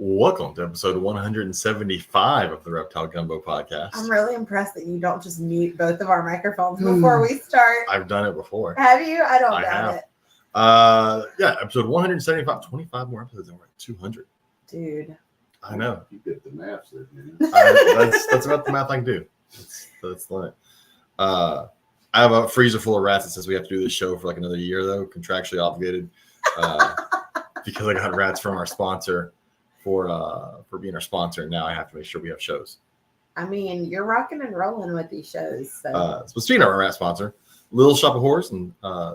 Welcome to episode 175 of the Reptile Gumbo podcast. I'm really impressed that you don't just mute both of our microphones before we start. I've done it before. Have you? I don't doubt it. Yeah, episode 175, 25 more episodes, and we're at 200. Dude. I know. You get the math there, man. That's about the math I can do. That's the limit. I have a freezer full of rats that says we have to do this show for like another year, though, contractually obligated, because I got rats from our sponsor. For being our sponsor, and now I have to make sure we have shows. I mean, you're rocking and rolling with these shows. So speaking of our rat sponsor, Little Shop of Horrors, and I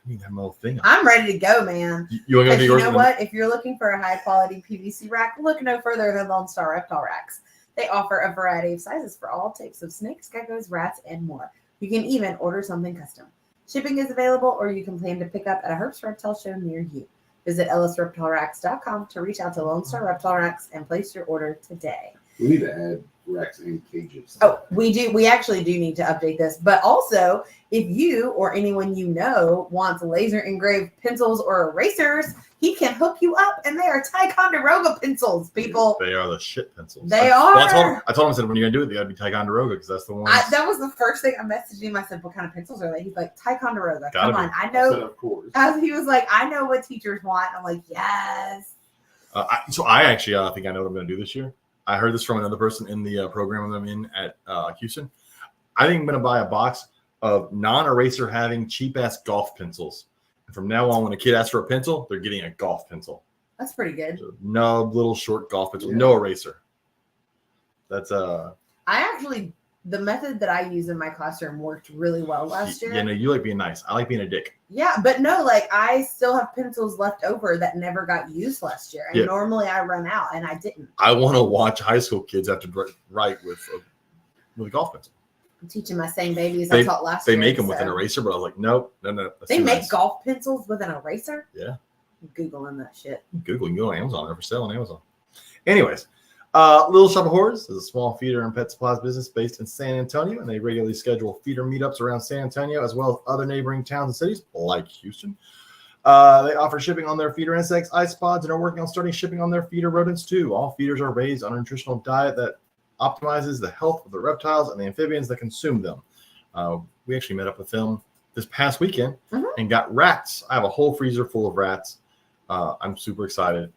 need that little thing. I'm ready to go, man. You want to go? You know what? If you're looking for a high quality PVC rack, look no further than Lone Star Reptile Racks. They offer a variety of sizes for all types of snakes, geckos, rats, and more. You can even order something custom. Shipping is available, or you can plan to pick up at a Herbst Reptile show near you. Visit lsreptileracks.com to reach out to Lone Star Reptile Racks and place your order today. We need to add racks and cages. Oh, we do. We actually do need to update this. But also, if you or anyone you know wants laser engraved pencils or erasers, he can hook you up. And they are Ticonderoga pencils, people. They are the shit pencils. They are. Well, I told him, I said, when you're going to do it, they got to be Ticonderoga because that's the one. That was the first thing I messaged him. I said, what kind of pencils are they? He's like, Ticonderoga. Gotta Come on. be. I know. Of course. He was like, I know what teachers want. I'm like, yes. So I actually think I know what I'm going to do this year. I heard this from another person in the program that I'm in at Houston. I think I'm going to buy a box of non-eraser having cheap-ass golf pencils. And from now on, when a kid asks for a pencil, they're getting a golf pencil. That's pretty good. So no little short golf pencil, no eraser. That's the method that I use in my classroom worked really well last year. Yeah, no, you like being nice. I like being a dick. Yeah, but no, like I still have pencils left over that never got used last year. And normally I run out, and I didn't. I want to watch high school kids have to write with a golf pencil. I'm teaching my same babies I taught last year. They make them with an eraser, but I was like, nope, no. They make golf pencils with an eraser? Yeah. I'm Googling that shit. Google, you can go on Amazon. They're for sale on Amazon. Anyways. Little Shop of Horrors is a small feeder and pet supplies business based in San Antonio, and they regularly schedule feeder meetups around San Antonio as well as other neighboring towns and cities like Houston. They offer shipping on their feeder insects, ice pods, and are working on starting shipping on their feeder rodents too. All feeders are raised on a nutritional diet that optimizes the health of the reptiles and the amphibians that consume them. We actually met up with them this past weekend and got rats. I have a whole freezer full of rats. I'm super excited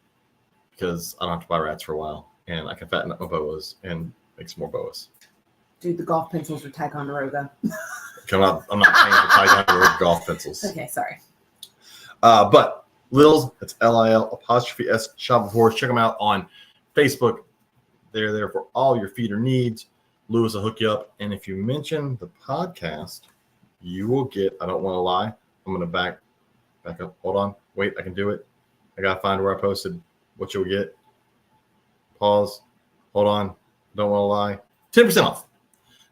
because I don't have to buy rats for a while. And I can fatten up my boas and make some more boas. Dude, the golf pencils are Ticonderoga. I'm not paying for Ticonderoga golf pencils. Okay, sorry. But Lil's, it's LIL_S Shop of Horrors. Check them out on Facebook. They're there for all your feeder needs. Lewis will hook you up. And if you mention the podcast, you will get, I don't want to lie. I'm going to back up. Hold on. Wait, I can do it. I got to find where I posted what you'll get. Pause. Hold on. Don't want to lie. 10% off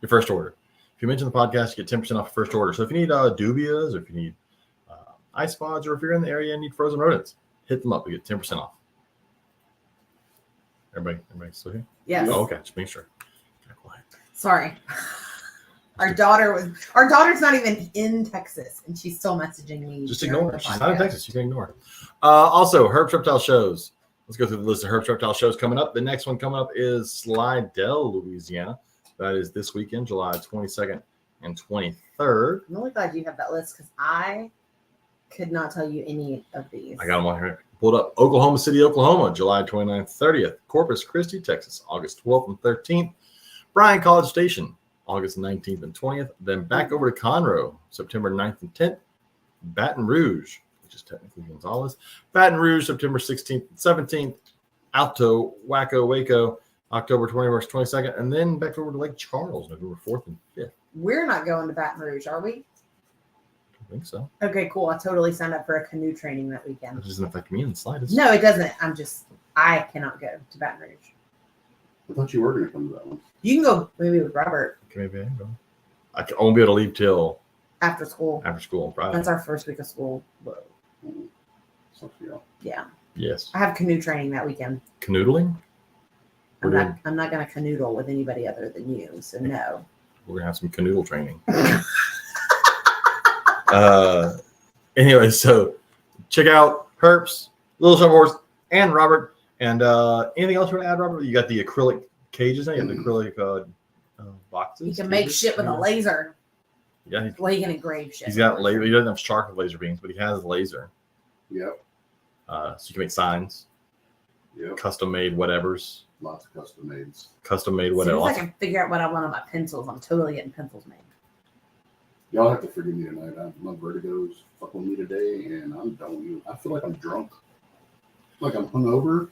your first order. If you mention the podcast, you get 10% off your first order. So if you need dubias, or if you need ice pods, or if you're in the area and need frozen rodents, hit them up. You get 10% off. Everybody still here? Yes. Oh, okay. Just make sure. Sorry. Our daughter's not even in Texas, and she's still messaging me. Just ignore her. She's not in Texas. You can ignore her. Also, Herbst Reptile shows. Let's go through the list of Herbst Reptile shows coming up. The next one coming up is Slidell, Louisiana. That is this weekend, July 22nd and 23rd. I'm really glad you have that list because I could not tell you any of these. I got them on here. Pulled up. Oklahoma City, Oklahoma, July 29th, 30th. Corpus Christi, Texas, August 12th and 13th. Bryan College Station, August 19th and 20th. Then back over to Conroe, September 9th and 10th. Baton Rouge, which is technically Gonzales. Baton Rouge, September 16th and 17th. Alto, Waco, October 21st, 22nd. And then back over to Lake Charles, November 4th and 5th. We're not going to Baton Rouge, are we? I think so. Okay, cool. I totally signed up for a canoe training that weekend. That doesn't affect me in the slightest. No, it doesn't. I cannot go to Baton Rouge. I thought you were going to come to that one. You can go maybe with Robert. Okay, maybe I can go. I won't be able to leave till after school on Friday. That's our first week of school. Whoa. Yeah. Yes. I have canoe training that weekend. Canoodling? I'm not going to canoodle with anybody other than you, so no. We're going to have some canoodle training. Anyway, so check out Herbst, Little Shop of Horrors, and Robert And anything else you want to add, Robert? You got the acrylic cages now. You have the acrylic boxes. You can make shit with a laser. Yeah, Well, he can engrave shit. he's got laser. He doesn't have shark with laser beams, but he has laser. Yep. So you can make signs, Yep. custom made whatevers, Lots of custom mades. custom made As whatever. soon as I can figure out what I want on my pencils, I'm totally getting pencils made. Y'all have to forgive me tonight. My vertigo's fucking with me today, and I'm done with you. I feel like I'm drunk. Like I'm hungover,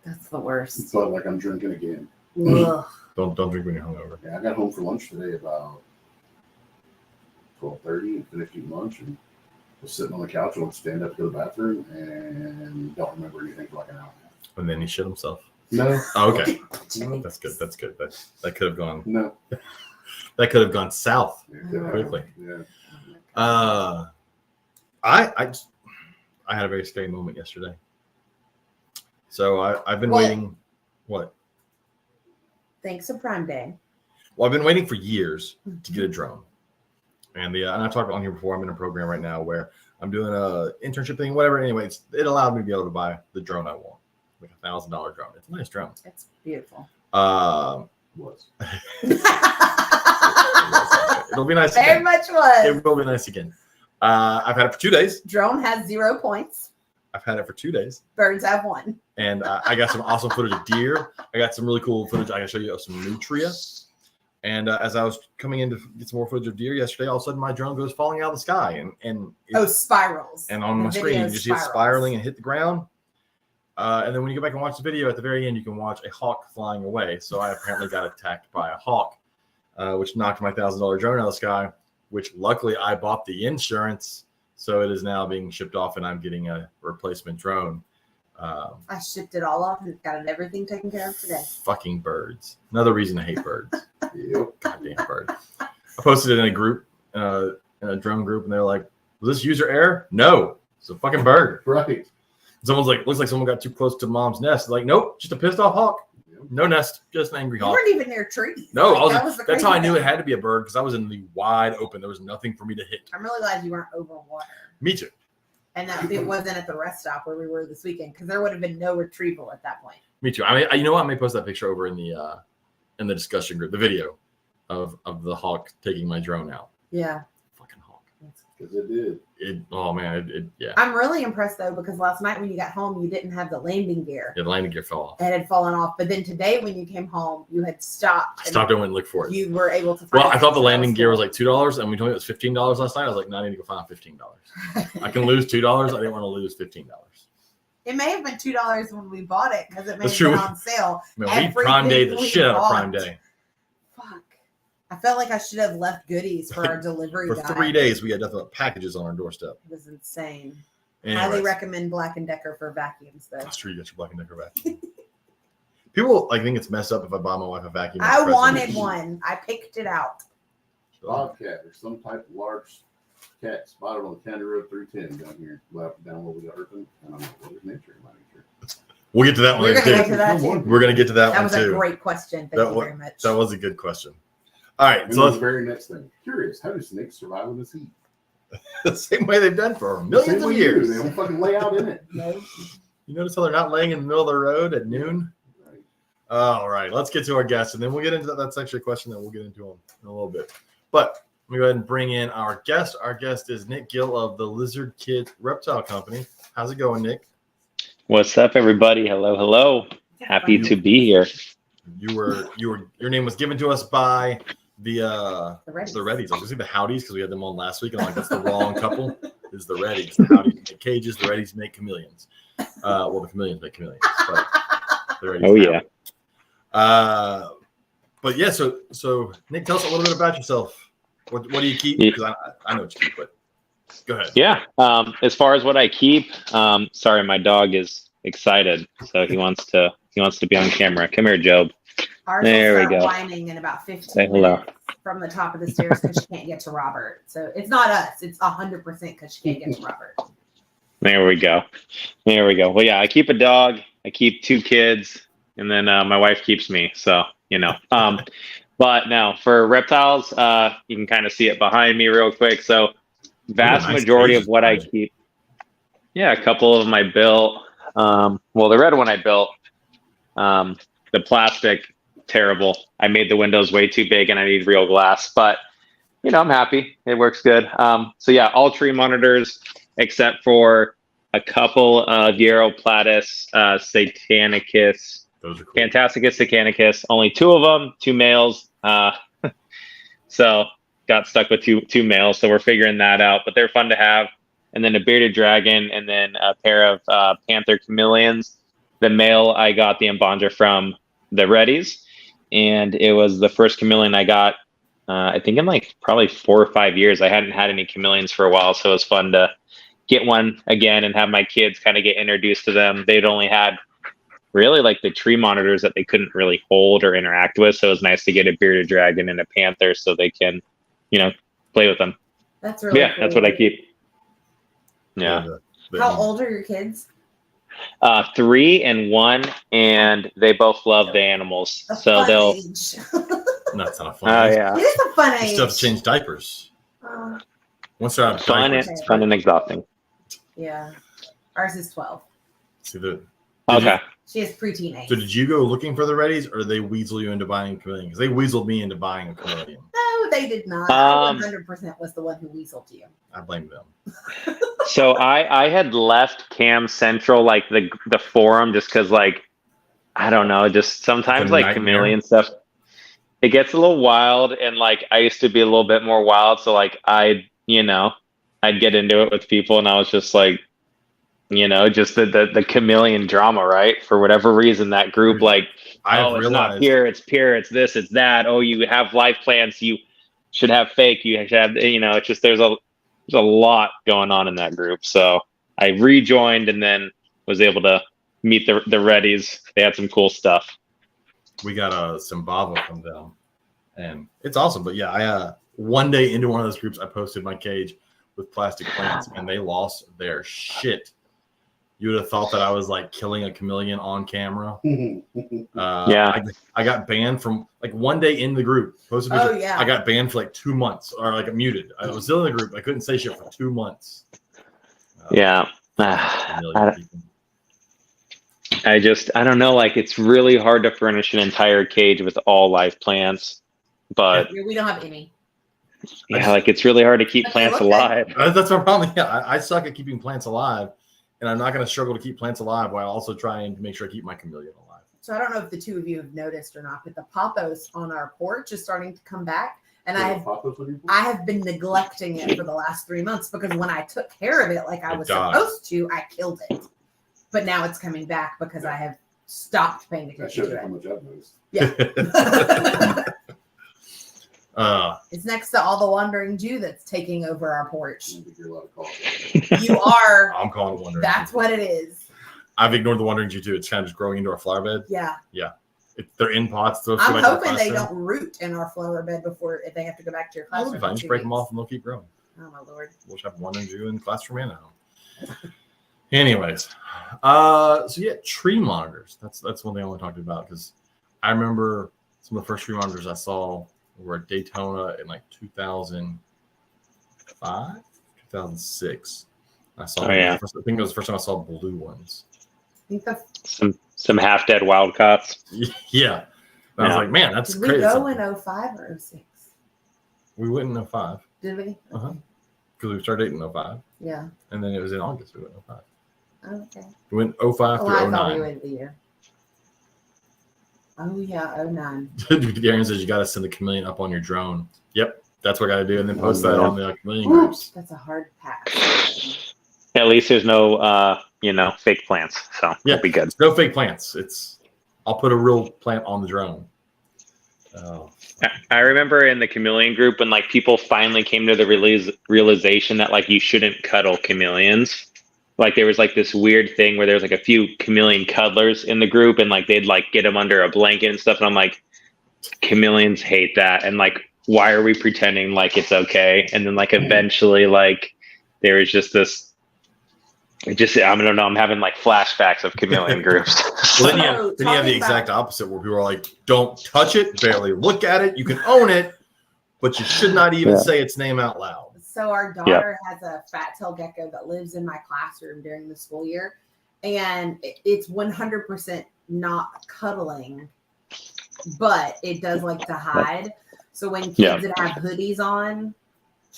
That's the worst. but like I'm drinking again. Ugh. Don't drink when you're hungover. Yeah, I got home for lunch today about 12:30 and finished eating lunch and was sitting on the couch and would stand up to go to the bathroom and don't remember anything for like an hour. And then he shit himself. No. Oh, okay, No. that's good. That's good. That could have gone. No. That could have gone south. Yeah. Quickly. Yeah. I had a very scary moment yesterday. So I've been What? waiting. What? Thanks to Prime Day. Well, I've been waiting for years to get a drone, and and I talked on here before. I'm in a program right now where I'm doing a internship thing, whatever. Anyways, it allowed me to be able to buy the drone I want, like $1,000 drone. It's a nice drone. It's beautiful. Was. It'll be nice. Very Again. much was. It will be nice again. I've had it for 2 days. Drone has 0 points. I've had it for 2 days. Birds have 1. And I got some awesome footage of deer. I got some really cool footage. I can show you of some nutria. And as I was coming in to get some more footage of deer yesterday, all of a sudden my drone goes falling out of the sky. Spirals. And on The my screen, you video just see it spiraling and hit the ground. And then when you go back and watch the video, at the very end, you can watch a hawk flying away. So I apparently got attacked by a hawk, which knocked my $1,000 drone out of the sky, which luckily I bought the insurance. So it is now being shipped off and I'm getting a replacement drone. I shipped it all off and got everything taken care of today. Fucking birds. Another reason I hate birds. Yep. Goddamn bird. I posted it in a group, in a drone group, and they're like, was this user error? No. It's a fucking bird. Right. Someone's like, looks like someone got too close to mom's nest. Like, nope, just a pissed off hawk. Yep. No nest, just an angry You hawk. weren't even near trees. No, Like, that's how I knew thing. it had to be a bird because I was in the wide open. There was nothing for me to hit. I'm really glad you weren't over water. Me too. And that it wasn't at the rest stop where we were this weekend because there would have been no retrieval at that point. Me too. I mean, you know what? I may post that picture over in the discussion group, the video of the hawk taking my drone out. Yeah. Fucking hawk. Because it did. Oh man, yeah. I'm really impressed though because last night when you got home, you didn't have the landing gear. Yeah, the landing gear fell off. It had fallen off. But then today when you came home, you had stopped. I stopped and went and looked for it. You were able to find Well, I thought the landing gear was like. like $2, and we told me it was $15 last night. I was like, no, I need to go find $15. I can lose $2. I didn't want to lose $15. It may have been $2 when we bought it because it may That's have been true. on sale. Man, we Prime Day the Everything shit out of we Prime bought. Day. Fuck. I felt like I should have left goodies for our delivery For guy. 3 days, we got nothing but packages on our doorstep. It was insane. Anyways, Highly recommend Black & Decker for vacuums though. that's true. You got your Black & Decker vacuum. People like think it's messed up if I buy my wife a vacuum. as a I present. wanted one. I picked it out. Bobcat or some type of large cat spotted on County Road 310 down here, down where we got Irvin. And I'm like, what is nature? My nature. We'll get to that one We're later, gonna get too. to that too. We're gonna get to that, That one was a too. great question. Thank That you wa- very much. That was a good question. All right, And so the let's very next thing. Curious, how do snakes survive in this heat? the same way they've done for Same millions way of you do. years. They don't fucking lay out in it. No. You notice how they're not laying in the middle of the road at noon? Right. All right, let's get to our guest, and then we'll get into that. That's actually a question that we'll get into in a little bit. But let me go ahead and bring in our guest. Our guest is Nick Gill of the Lizard Kid Reptile Company. How's it going, Nick? What's up, everybody? Hello, hello. Happy to be here. Your name was given to us by the Reddies. the Reddies. I was gonna say the Howdies because we had them on last week, and I'm like, that's the wrong couple. It's the Reddies. The Howdies make cages. The Reddies make chameleons. Well, the chameleons make chameleons. But the Reddies Oh, yeah. But yeah, so Nick, tell us a little bit about yourself. What do you keep? Yeah. Because I know what you keep, but go ahead. Yeah. As far as what I keep, sorry, my dog is excited, so he wants to be on camera. Come here, Job. Ours There will we start go. whining in about 15 Say hello. minutes from the top of the stairs because she can't get to Robert. So it's not us. It's 100% because she can't get to Robert. There we go. There we go. Well, yeah, I keep a dog. I keep 2 kids, and then my wife keeps me. So but now for reptiles, you can kind of see it behind me real quick. So vast nice majority cages of what I behind keep. Yeah, a couple of them I built. Well, the red one I built, the plastic, terrible. I made the windows way too big and I need real glass, but I'm happy. It works good. So yeah, all tree monitors except for a couple of Platus, Satanicus, Those are cool. Fantasticus, Satanicus. Only 2 of them, 2 males. So got stuck with two males. So we're figuring that out, but they're fun to have. And then a bearded dragon, and then a pair of panther chameleons. The male I got the embondra from the Reddies, and it was the first chameleon I got. I think in like probably 4 or 5 years. I hadn't had any chameleons for a while, so it was fun to get one again and have my kids kind of get introduced to them. They'd only had really like the tree monitors that they couldn't really hold or interact with, so it was nice to get a bearded dragon and a panther so they can, play with them. That's really cool. That's what I keep. Yeah. How old are your kids? 3 and 1, and they both love the animals. A So fun they'll. age. That's not a fun. Oh age. yeah. It is a fun You age. still have to change diapers. Uh, Once they're out of Fun diapers, and fun and exhausting. yeah. Ours is 12. see the. Okay. She has preteen age. So did you go looking for the Reddies, or did they weasel you into buying a chameleon? Because they weaseled me into buying a chameleon. No, they did not. I 100% was the one who weaseled you. I blame them. So I had left Cam Central, like the forum, just because I don't know, just sometimes Like a like nightmare. chameleon stuff, it gets a little wild, and I used to be a little bit more wild, so I'd get into it with people, and I was just just the chameleon drama, right? For whatever reason, that group it's not pure, it's pure, it's this, it's that. Oh, you have life plans, you should have fake, you should have, it's just there's a lot going on in that group. So I rejoined and then was able to meet the Reddies. They had some cool stuff. We got a Zimbabwe from them, and it's awesome. But yeah, I one day into one of those groups, I posted my cage with plastic plants, and they lost their shit. You would have thought that I was killing a chameleon on camera. Yeah. I got banned from one day in the group. Posted a Oh, picture. yeah. I got banned for 2 months, or muted. I was still in the group. I couldn't say shit for 2 months. Yeah. Chameleon people. I don't know. It's really hard to furnish an entire cage with all live plants, but We don't have any. yeah, it's really hard to keep But they plants look good. alive. That's my problem. Yeah, I suck at keeping plants alive, and I'm not going to struggle to keep plants alive while also trying to make sure I keep my chameleon alive. So I don't know if the two of you have noticed or not, but the pothos on our porch is starting to come back. And I have been neglecting it for the last 3 months because when I took care of it like I was supposed to, I killed it. But now it's coming back because I have stopped paying That attention shows you to how it. much I've noticed. Yeah. It's next to all the wandering Jew that's taking over our porch. I think you're a lot of calls. You are. I'm calling it wandering. That's what it is. I've ignored the wandering Jew too. It's kind of just growing into our flower bed. Yeah. They're in pots. So I'm hoping they don't root in our flower bed before if they have to go back to your That'll classroom. be fine. Just break them off and they'll keep growing. Oh my lord. We'll just have wandering Jew in the classroom and at home. Anyways, so yeah, tree monitors. That's one thing I want to talk about because I remember some of the first tree monitors I saw were at Daytona in 2005, 2006. I saw. Oh, yeah. I think it was the first time I saw blue ones. I think Some half dead wildcats. Yeah, and I was like, man, that's did we crazy. go in 05 or 06? We went in 05 Did we? Uh-huh. because we started dating in 05, Yeah. and then it was in August we went in 05. Okay. We went 05 Oh, through I thought we 09. went the year. Oh yeah, 09. Garen says you got to send the chameleon up on your drone. Yep, that's what I got to do, and then post Oh, that yeah. on the chameleon groups. That's a hard pass. At least there's no fake plants, so Yeah. it'll be good. No fake plants. I'll put a real plant on the drone. Oh, I remember in the chameleon group when people finally came to the realization that you shouldn't cuddle chameleons. There was this weird thing where there was a few chameleon cuddlers in the group, and they'd get them under a blanket and stuff. And I'm like, chameleons hate that, and why are we pretending it's okay? And then eventually there was just this. I don't know. I'm having flashbacks of chameleon groups. well, then you have the exact opposite where people are like, "Don't touch it, barely look at it. You can own it, but you should not even say its name out loud." So our daughter has a fat tail gecko that lives in my classroom during the school year. and it's 100% not cuddling, but it does like to hide. So when kids that have hoodies on,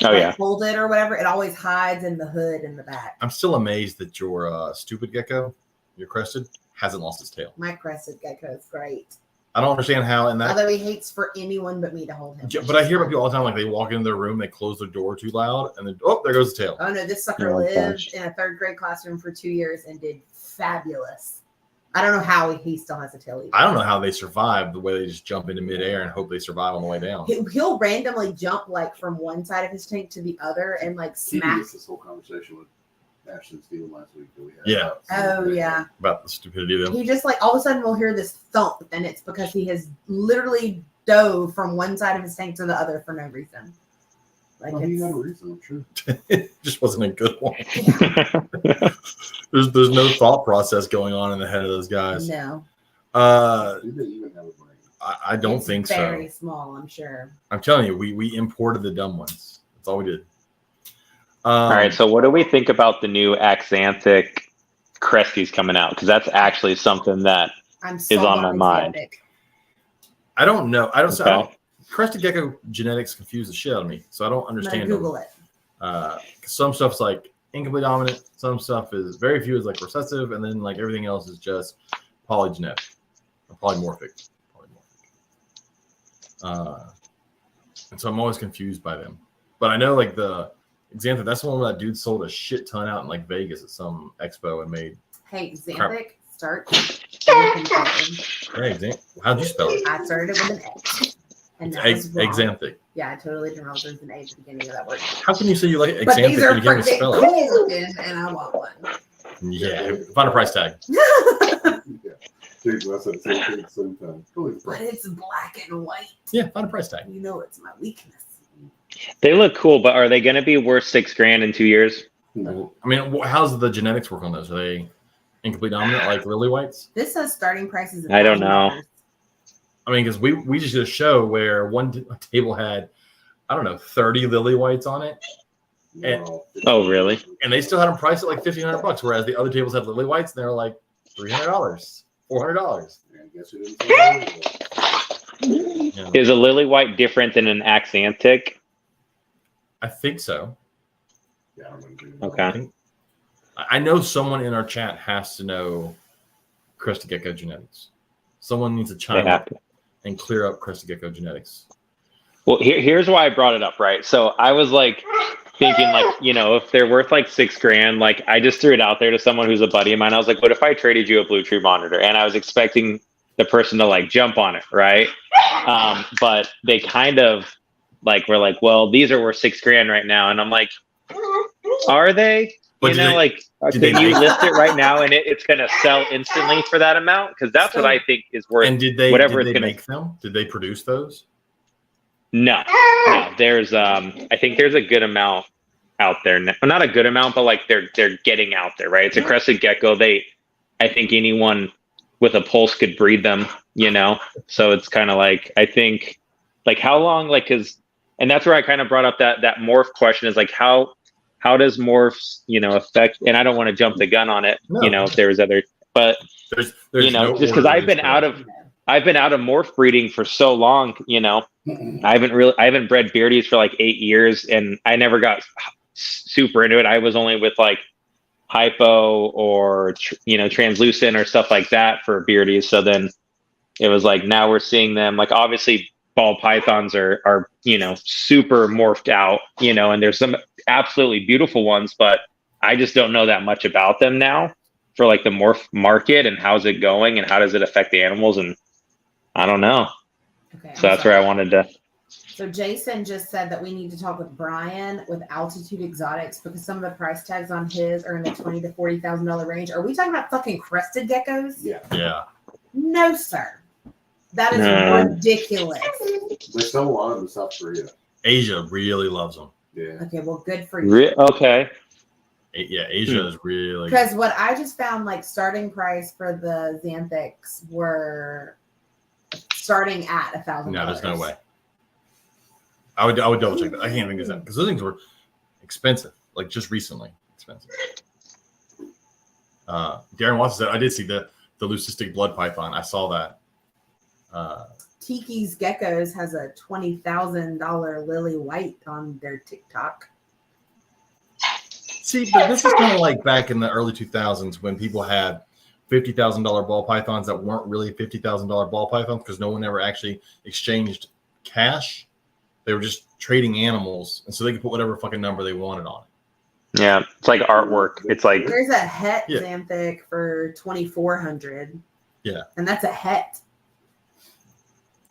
hold it or whatever, it always hides in the hood in the back. I'm still amazed that your stupid gecko, your crested, hasn't lost its tail. My crested gecko is great. I don't understand how in that. Although he hates for anyone but me to hold him. But I hear about people all the time, like they walk into their room, they close their door too loud, and then there goes the tail. Oh no, this sucker lived in a 3rd grade classroom for 2 years and did fabulous. I don't know how he still has a tail either. I don't know how they survive the way they just jump into midair and hope they survive on the way down. He'll randomly jump like from one side of his tank to the other and like smack. This whole conversation with Ashton Steele last week that we had. Yeah. Oh yeah. About the stupidity of them. He just like all of a sudden we'll hear this thump, and it's because he has literally dove from one side of his tank to the other for no reason. Like he had a reason, I'm sure. It just wasn't a good one. There's no thought process going on in the head of those guys. No. Do they even have a brain? I don't think so. Very small, I'm sure. I'm telling you, we imported the dumb ones. That's all we did. All right, so what do we think about the new Axanthic Cresties coming out? Because that's actually something that is on my mind. I don't know. Crested gecko genetics confuse the shit out of me, so I don't understand. Google it. Some stuff's like incomplete dominant. Some stuff is very few is like recessive, and then like everything else is just polygenetic or polymorphic. And so I'm always confused by them. But I know like the Xanthic, that's the one where that dude sold a shit ton out in like Vegas at some expo and made. Hey, Xanthic, start. Hey, how'd you spell it? I started it with an A. And that was wrong. Xanthic. Yeah, I totally didn't realize there was an A at the beginning of that word. How can you say you like Xanthic but these are when you can't even spell it? cool looking, and I want one. Yeah, find a price tag. Dude, I said the same thing at the same time. But it's black and white. Yeah, find a price tag. You know it's my weakness. They look cool, but are they going to be worth $6,000 in 2 years? I mean, how's the genetics work on those? Are they incomplete dominant like lily whites? This says starting prices. I don't know. I mean, because we just did a show where one table had, I don't know, 30 lily whites on it. And, oh, really? And they still had them priced at like $1,500, whereas the other tables had lily whites and they were like $300, $400. Yeah. Is a lily white different than an Axanthic? I think so. Yeah, okay. I know someone in our chat has to know crested gecko genetics. Someone needs to chime up and clear up crested gecko genetics. Well, here's why I brought it up, right? So I was like thinking, like, you know, if they're worth like $6,000, like I just threw it out there to someone who's a buddy of mine. I was like, what if I traded you a Blue Tree monitor? And I was expecting the person to like jump on it, right? But they kind of like were like, well, these are worth $6,000 right now, and I'm like, are they? But you know, like, can you list it right now and it's going to sell instantly for that amount? Because that's what I think is worth. And did they whatever did it's they going make them? Did they produce those? No. There's I think there's a good amount out there now. Well, not a good amount, but like they're getting out there, right? It's a crested gecko. I think anyone with a pulse could breed them, you know. So it's kind of like, I think, like how long, like, and that's where I kind of brought up that morph question is like how does morphs, you know, affect, and I don't want to jump the gun on it, you know, if there's other, but there's you know, no just because I've been out of morph breeding for so long, you know, I haven't bred beardies for like 8 years, and I never got super into it. I was only with like hypo or, you know, translucent or stuff like that for beardies. So then it was like, now we're seeing them, like, obviously ball pythons are, you know, super morphed out, you know, and there's some absolutely beautiful ones, but I just don't know that much about them now for like the morph market and how's it going and how does it affect the animals, and I don't know. Okay, so that's where I wanted to. So Jason just said that we need to talk with Brian with Altitude Exotics because some of the price tags on his are in the $20,000 to $40,000 range. Are we talking about fucking crested geckos? Yeah. No, sir. That is ridiculous. They sell a lot of them in South Korea. Asia really loves them. Yeah. Okay, well, good for you. Okay. Yeah, Asia is really. Because what I just found, like, starting price for the Xanthics were starting at $1,000. No, there's no way. I would double check that. I can't think of that because those things were expensive, like just recently expensive. Darren Watson said, I did see the leucistic blood python. I saw that. Tiki's Geckos has a $20,000 lily white on their TikTok. See, but this is kind of like back in the early 2000s when people had $50,000 ball pythons that weren't really $50,000 ball pythons because no one ever actually exchanged cash. They were just trading animals, and so they could put whatever fucking number they wanted on it. Yeah, it's like artwork. It's like There's a het Yeah. Xanthic for $2,400. Yeah. And that's a het.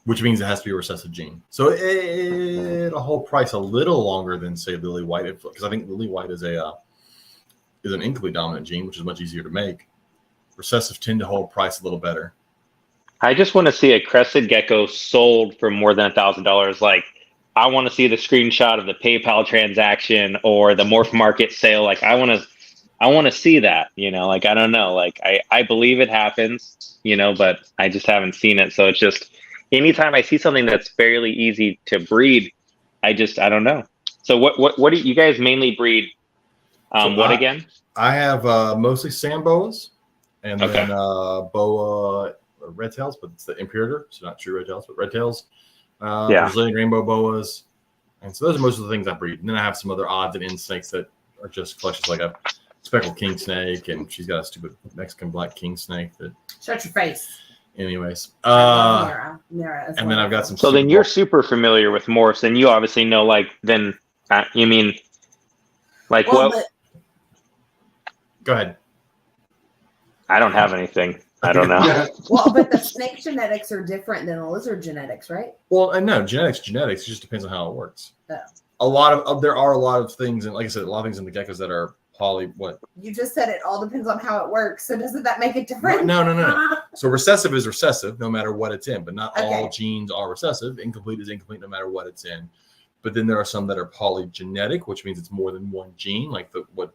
Which means it has to be a recessive gene. So it'll hold price a little longer than, say, lily white, because I think lily white is an incomplete dominant gene, which is much easier to make. Recessive tend to hold price a little better. I just want to see a crested gecko sold for more than $1,000. Like, I want to see the screenshot of the PayPal transaction or the Morph Market sale. Like, I want to see that, like, I don't know. Like, I believe it happens, but I just haven't seen it. So it's just, anytime I see something that's fairly easy to breed, I don't know. So what do you guys mainly breed? What again? I have mostly sand boas and then boa red tails, but it's the imperator, so not true red tails, but red tails. Brazilian rainbow boas, and so those are most of the things I breed. And then I have some other odds and ends snakes that are just collections, like a speckled king snake, and she's got a stupid Mexican black king snake that. Shut your face. Anyways, Mira and then I've got some. So then you're super familiar with morphs, and you obviously know, like, then you mean, like, well, what? Go ahead. I don't have anything. I don't know. Well, but the snake genetics are different than the lizard genetics, right? Well, no, genetics. It just depends on how it works. Oh. There are a lot of things, and like I said, a lot of things in the geckos that are poly. What? You just said it all depends on how it works. So doesn't that make it different? No. So recessive is recessive no matter what it's in, but not Okay. all genes are recessive. Incomplete is incomplete no matter what it's in. But then there are some that are polygenetic, which means it's more than one gene, like what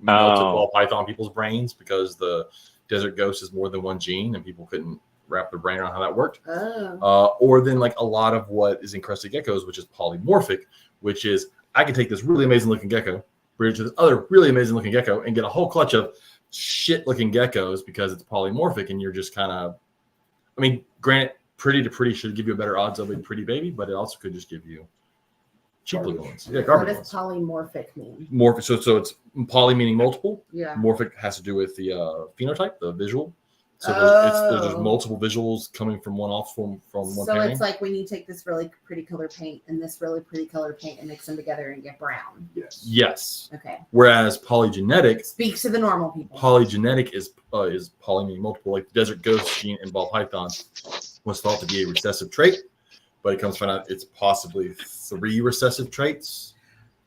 melted ball python people's brains, because the desert ghost is more than one gene and people couldn't wrap their brain around how that worked. Or then like a lot of what is in crested geckos, which is polymorphic, which is I can take this really amazing looking gecko, breed it to this other really amazing looking gecko, and get a whole clutch of shit looking geckos because it's polymorphic, and you're just kind of, I mean, granted, pretty to pretty should give you a better odds of a pretty baby, but it also could just give you cheap looking ones. Yeah, What garbage does ones. polymorphic mean? Morphic. So it's poly meaning multiple. Yeah. Morphic has to do with the phenotype, the visual. So there's multiple visuals coming from one from one So pairing. it's like when you take this really pretty color paint and this really pretty color paint and mix them together and get brown. Yes. Okay. Whereas polygenetic Speak to the normal people. Polygenetic is poly meaning multiple, like the desert ghost gene in ball python was thought to be a recessive trait, but it comes to find out it's possibly 3 recessive traits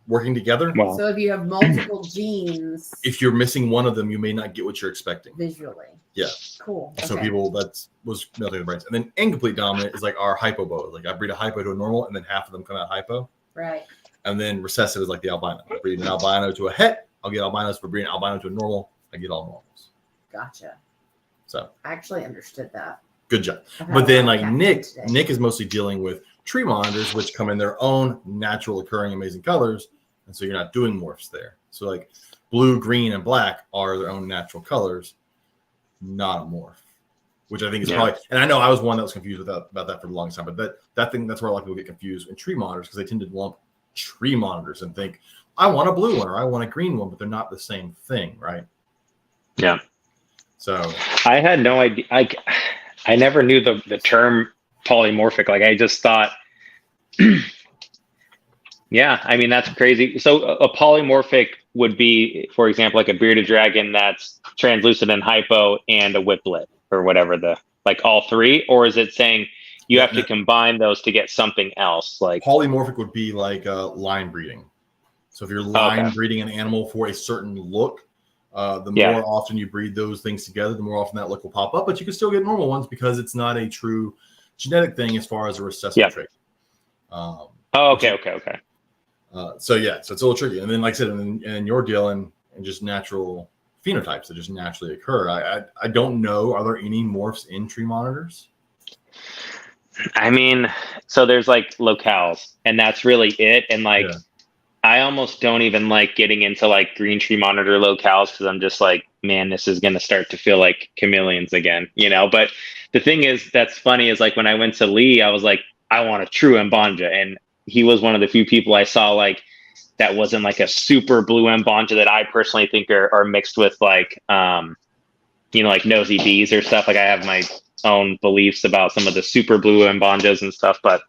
working together. Wow. So if you have multiple genes If you're missing one of them, you may not get what you're expecting. visually. Yeah. Cool. So Okay. people, that was melting the brains. And then incomplete dominant is like our hypo boas. Like I breed a hypo to a normal, and then half of them come out hypo. Right. And then recessive is like the albino. I breed an albino to a het, I'll get albinos. For breeding albino to a normal, I get all normals. Gotcha. So I actually understood that. good job. I've had But a then lot of like caffeine today. Nick is mostly dealing with tree monitors, which come in their own natural occurring amazing colors. And so you're not doing morphs there. So like blue, green, and black are their own natural colors, not a morph, which I think is probably, and I know I was one that was confused about that for the longest time, but that's where a lot of people get confused in tree monitors, because they tend to lump tree monitors and think, I want a blue one or I want a green one, but they're not the same thing, right? Yeah. So I had no idea. I never knew the term polymorphic. Like, I just thought, yeah, I mean, that's crazy. So a polymorphic would be, for example, like a bearded dragon that's translucent and hypo and a whiplet or whatever, like all 3, or is it saying you have to combine those to get something else? Like polymorphic would be like line breeding. So if you're line breeding an animal for a certain look, the more often you breed those things together, the more often that look will pop up. But you can still get normal ones because it's not a true genetic thing as far as a recessive trait. okay. So it's a little tricky. And then, like I said, and your deal and just natural phenotypes that just naturally occur. I don't know. Are there any morphs in tree monitors? I mean, so there's like locales, and that's really it. And like, I almost don't even like getting into like green tree monitor locales because I'm just like, man, this is going to start to feel like chameleons again, you know? But the thing is, that's funny is like when I went to Lee, I was like, I want a true Mbanja. And he was one of the few people I saw like that wasn't like a super blue Mbanja that I personally think are mixed with like, you know, like nosy bees or stuff. Like I have my own beliefs about some of the super blue Mbanjas and stuff, but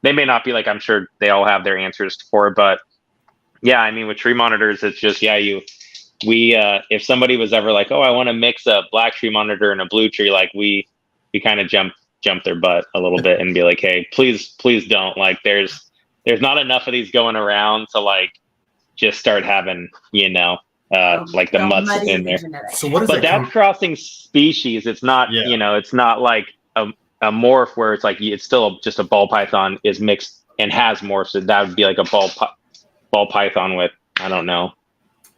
they may not be like, I'm sure they all have their answers for it, but yeah, I mean, with tree monitors, it's just, yeah, if somebody was ever like, oh, I want to mix a black tree monitor and a blue tree, like we kind of jump their butt a little bit and be like, hey, please don't. Like, there's not enough of these going around to like just start having, you know, like the mutts in there. So what is but that? that's crossing species. It's not, you know, it's not like a morph where it's like it's still just a ball python is mixed and has morphs. So that would be like a ball python with, I don't know,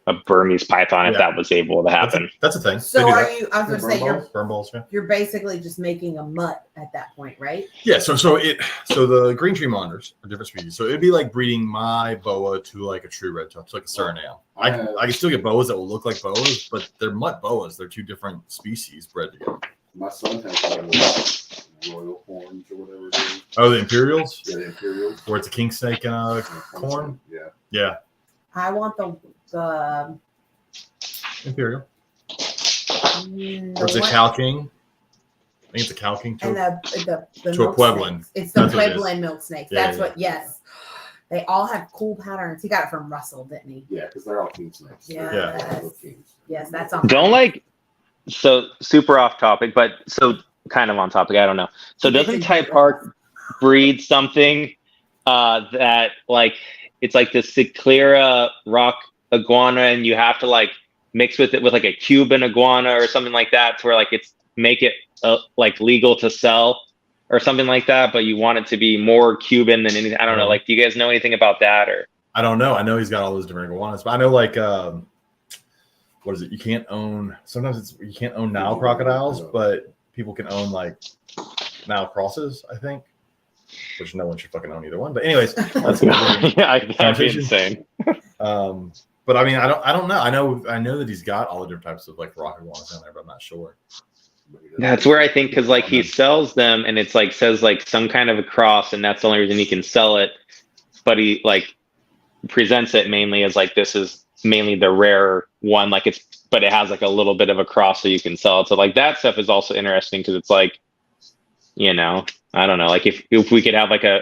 a Burmese python if that was able to happen. That's a thing. So are you? I was going to say burn balls. Yeah. you're basically just making a mutt at that point, right? Yeah. So the green tree monitors are different species. So it'd be like breeding my boa to like a true red top, to like a Suriname. I can still get boas that will look like boas, but they're mutt boas. They're two different species bred together. My son has royal horns or whatever it is. Oh, the Imperials? Yeah, the Imperials. Where it's a king snake and a corn? Yeah. Yeah. I want the Imperial. the Or it's a one- cow king. I think it's a cow king and too. the To a milk Pueblan. snakes. It's the That's what it is. Pueblan milk snakes. Yeah, That's yeah. what. Yes, they all have cool patterns. He got it from Russell, didn't he? Yeah, because they're all king snakes. Yeah. They're all kings. Yes, that's on. Don't like, so super off topic, but so kind of on topic. I don't know. So doesn't Ty Park breed something that like it's like the Ciclera rock iguana, and you have to like mix with it with like a Cuban iguana or something like that, to where like it's make it like legal to sell or something like that, but you want it to be more Cuban than anything. I don't know. Like, do you guys know anything about that? Or I don't know. I know he's got all those different iguanas, but I know like what is it? You can't own. Sometimes you can't own Nile crocodiles, but people can own like Nile crosses, I think. Which no one should fucking own either one. But anyways, that's yeah, that'd be insane. But I mean, I don't know. I know that he's got all the different types of like rock iguanas down there, but I'm not sure. That's where I think, because like he sells them and it's like says like some kind of a cross, and that's the only reason he can sell it. But he like presents it mainly as like this is mainly the rare one, like but it has like a little bit of a cross so you can sell it. So like that stuff is also interesting because it's like, you know, I don't know, like if we could have like a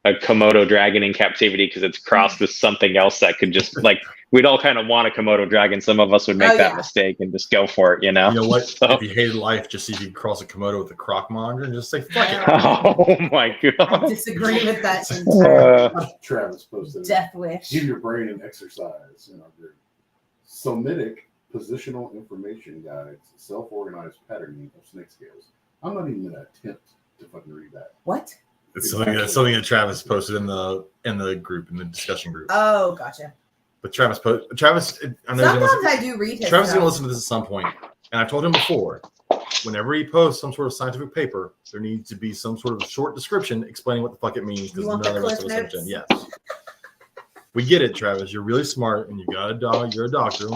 Komodo dragon in captivity because it's crossed with something else that could just like, we'd all kind of want a Komodo dragon. Some of us would make that mistake and just go for it, you know? You know what? So, if you hated life, just see if you could cross a Komodo with a croc monitor and just say, fuck it. oh my I God. disagree with that entire Travis posted, death wish. give your brain an exercise in our group. Somatic positional information guides, self-organized patterning of snake scales. I'm not even gonna attempt to fucking read that. What? It's something that Travis posted in the group, in the discussion group. Oh, gotcha. But Travis, I know Sometimes I do read his Travis is stuff. gonna listen to this at some point, and I've told him before. Whenever he posts some sort of scientific paper, there needs to be some sort of short description explaining what the fuck it means. You want none the of us Cliff have Notes? understand. Yes, we get it, Travis. You're really smart, and you got a dog. You're a doctor.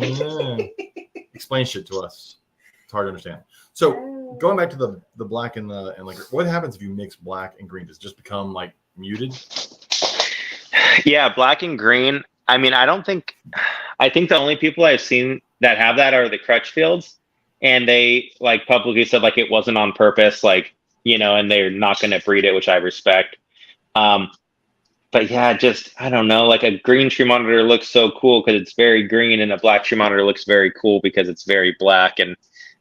Explain shit to us. It's hard to understand. So going back to the black and like, what happens if you mix black and green? Does it just become like muted? Yeah, black and green. I mean, I think the only people I've seen that have that are the Crutchfields, and they like publicly said like it wasn't on purpose, like, you know, and they're not going to breed it, which I respect. But yeah, just, I don't know, like a green tree monitor looks so cool because it's very green, and a black tree monitor looks very cool because it's very black. And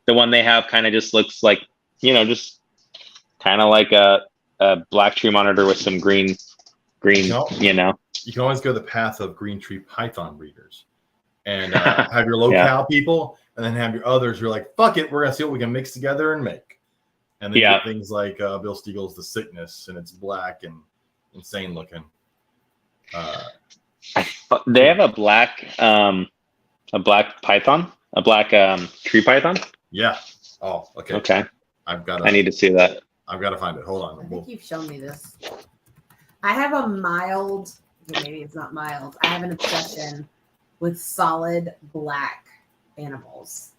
the one they have kind of just looks like, you know, just kind of like a black tree monitor with some green, you know. You can always go the path of green tree python breeders and have your locale people, and then have your others who are like, fuck it, we're going to see what we can mix together and make. And then you get things like Bill Stiegel's The Sickness, and it's black and insane looking. They have a black python, a black tree python. Yeah. Oh, okay. Okay. I need to see that. I've got to find it. Hold on. I think you've shown me this. I have a mild maybe it's not mild. I have an obsession with solid black animals.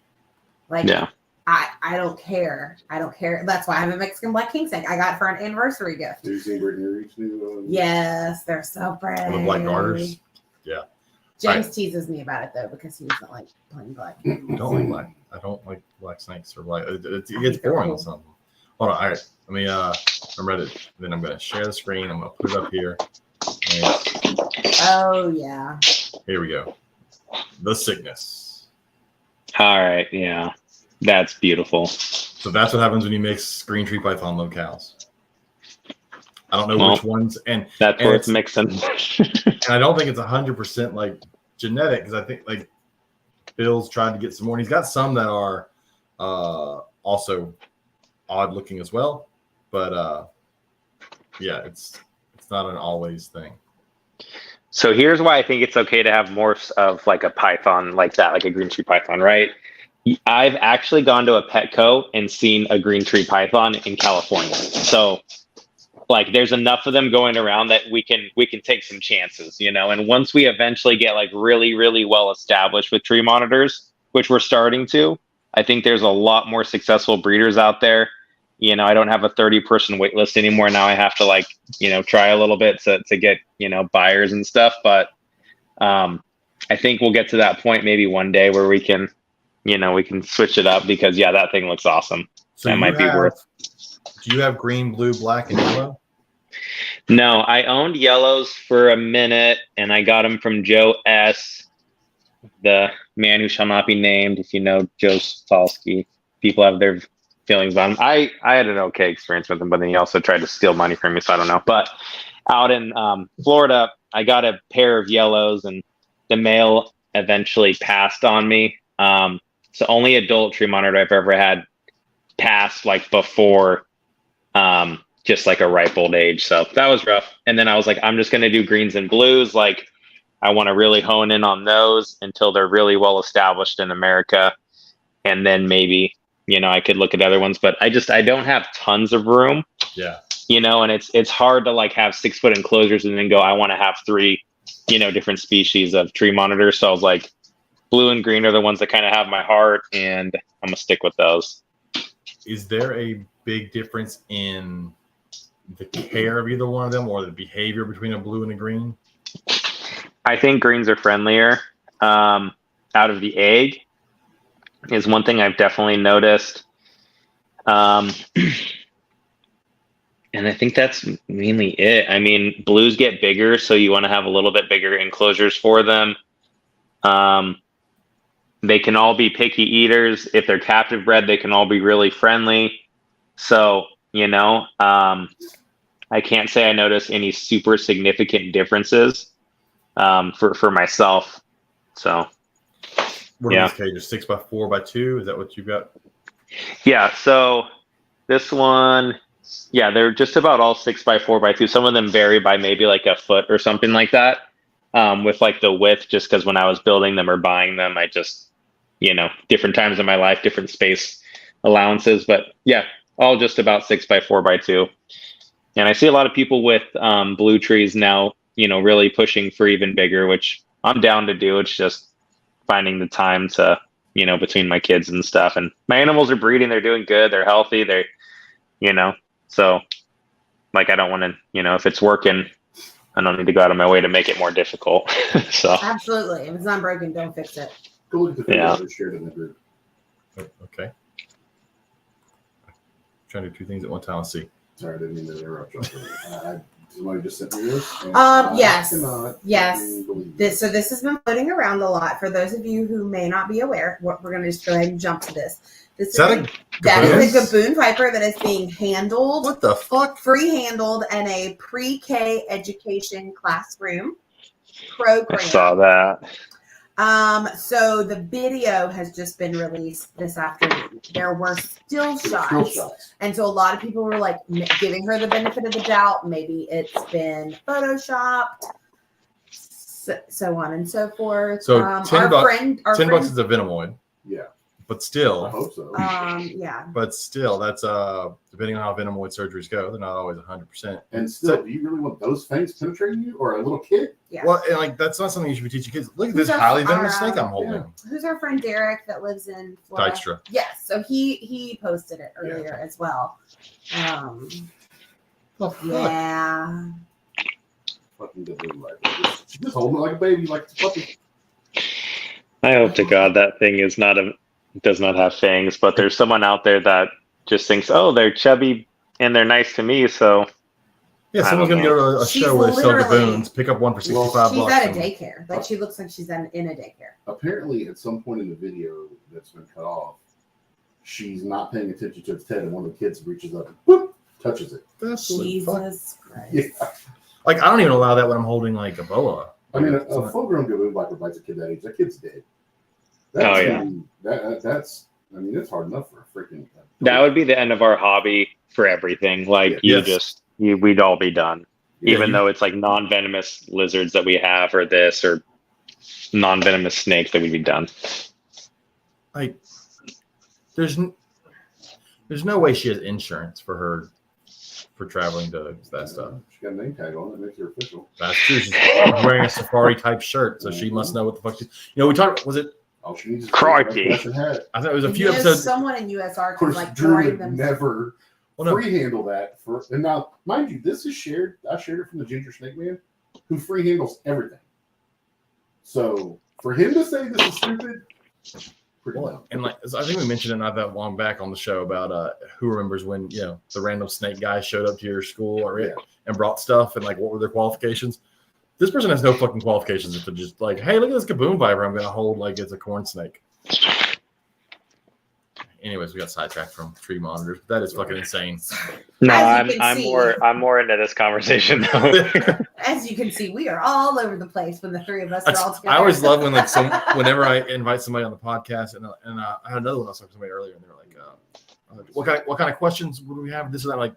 Like, Yeah. I don't care. I don't care. That's why I have a Mexican black king snake. I got it for an anniversary gift. Have you seen Brittany Reed's new? Yes, they're so pretty. And the black garters. Yeah. James teases me about it though because he doesn't like plain black. I don't like black. I don't like black snakes or black. It gets boring with something. Hold on. All right. Let me. I'm ready. Then I'm gonna share the screen. I'm gonna put it up here. And Oh yeah. here we go. The sickness. All right. Yeah. That's beautiful. So that's what happens when you mix green tree python locales. I don't know which ones, and That's and worth it's- mixing. and I don't think it's 100% like genetic because I think like Bill's trying to get some more. And he's got some that are also odd looking as well, but yeah, it's not an always thing. So here's why I think it's okay to have morphs of like a python like that, like a green tree python, right? I've actually gone to a Petco and seen a green tree python in California. So like there's enough of them going around that we can take some chances, you know. And once we eventually get like really, really well established with tree monitors, which we're starting to, I think there's a lot more successful breeders out there. You know, I don't have a 30-person wait list anymore. Now I have to like, you know, try a little bit to get, you know, buyers and stuff. But I think we'll get to that point maybe one day where we can, you know, we can switch it up because yeah, that thing looks awesome. So That might be worth. Do you have green, blue, black, and yellow? No, I owned yellows for a minute and I got them from Joe S., the man who shall not be named. If you know Joe Stalsky, people have their feelings about him. I had an okay experience with him, but then he also tried to steal money from me, so I don't know. But out in Florida, I got a pair of yellows and the male eventually passed on me. It's the only adult tree monitor I've ever had pass like before just like a ripe old age. So that was rough. And then I was like, I'm just going to do greens and blues. Like I want to really hone in on those until they're really well established in America. And then maybe, you know, I could look at other ones, but I don't have tons of room. Yeah. You know, and it's hard to like have 6-foot enclosures and then go, I want to have 3, you know, different species of tree monitors. So I was like, blue and green are the ones that kind of have my heart, and I'm gonna stick with those. Is there a big difference in the care of either one of them or the behavior between a blue and a green? I think greens are friendlier. Out of the egg is one thing I've definitely noticed. And I think that's mainly it. I mean, blues get bigger, so you want to have a little bit bigger enclosures for them. They can all be picky eaters. If they're captive bred, they can all be really friendly. So, you know, I can't say I notice any super significant differences for myself. So, What are these cages? 6x4x2? Is that what you've got? Yeah. So this one, yeah, they're just about all 6x4x2. Some of them vary by maybe like a foot or something like that. With like the width, just because when I was building them or buying them, I just, you know, different times in my life, different space allowances. But yeah, all just about 6x4x2. And I see a lot of people with blue trees now, you know, really pushing for even bigger, which I'm down to do. It's just finding the time to, you know, between my kids and stuff. And my animals are breeding. They're doing good. They're healthy. They're, you know, so like, I don't want to, you know, if it's working, I don't need to go out of my way to make it more difficult. So Absolutely. If it's not broken, don't fix it. Go look at the video that was shared in the group. Oh, okay. Trying to do 2 things at one time. Let's see. Sorry, I didn't mean to interrupt you. Somebody just sent me this. and Yes. I cannot Yes. fucking believe This has been floating around a lot. For those of you who may not be aware, we're going to just go ahead and jump to this. This Is that a is a gaboon? gaboon viper that is being handled, What the fuck? free handled in a pre-K education classroom I program. saw that. So the video has just been released this afternoon. There were still Still shots. shots. And so a lot of people were like giving her the benefit of the doubt. Maybe it's been photoshopped, so on and so forth. So our 10 bucks. friend, our 10 friend, bucks is a Venomoid. Yeah. But I still, hope so. Yeah. but still, that's depending on how venomoid surgeries go, they're not always 100%. And still, do you really want those fangs penetrating you or a little kid? Yeah. Well, and like that's not something you should be teaching kids. Look at Who's this our- highly venomous our, snake I'm holding. Who's our friend Derek that lives in Florida? Dykstra. Yes. So he posted it earlier as well. Oh, fuck. Yeah. Fucking good dude, like just holding it like a baby, like it's a puppy. I hope to God that thing does not have fangs, but there's someone out there that just thinks, oh, they're chubby and they're nice to me, so Yeah, I someone's don't gonna go to a She's show where they sell literally- baboons, pick up one for 65 She's bucks. at a and- daycare. Like she looks like she's in a daycare. Apparently, at some point in the video that's been cut off, she's not paying attention to its head, and one of the kids reaches up and whoop, touches it. That's fuck. Jesus Christ. Yeah. Like I don't even allow that when I'm holding like a boa. I mean, It's a not- full-grown gaboon viper bites a kid that age. That kid's dead. Oh, yeah. That's. I mean, it's hard enough for a freaking. that would be the end of our hobby for everything. Like Yes. we'd all be done. Yeah, Even you- though it's like non-venomous lizards that we have or this or non-venomous snakes that we'd be done. like there's no way she has insurance for traveling to that stuff. She got a name tag on it. Makes her official. That's true. She's wearing a safari type shirt, so she must know what the fuck. We talked. Was it? All she needs is Crikey. a hat. I thought it was a And few you know, episodes. someone in USR Of can course, like Drew join would them. never Well, no. free handle that for. And now, mind you, this is shared. I shared it from the Ginger Snake Man, who free handles everything. So for him to say this is stupid, pretty dumb. And like I think we mentioned it not that long back on the show about who remembers when the random snake guy showed up to your school and brought stuff and like what were their qualifications. This person has no fucking qualifications if they're just like, hey, look at this gaboon viper I'm gonna hold like it's a corn snake. Anyways, we got sidetracked from tree monitors. That is fucking insane. No, As you can I'm see- more into this conversation though. As you can see, we are all over the place when the three of us are all together. I always love when like whenever I invite somebody on the podcast and I had another one I was talking to somebody earlier and they were like, what kind of questions would we have? This and that. Like,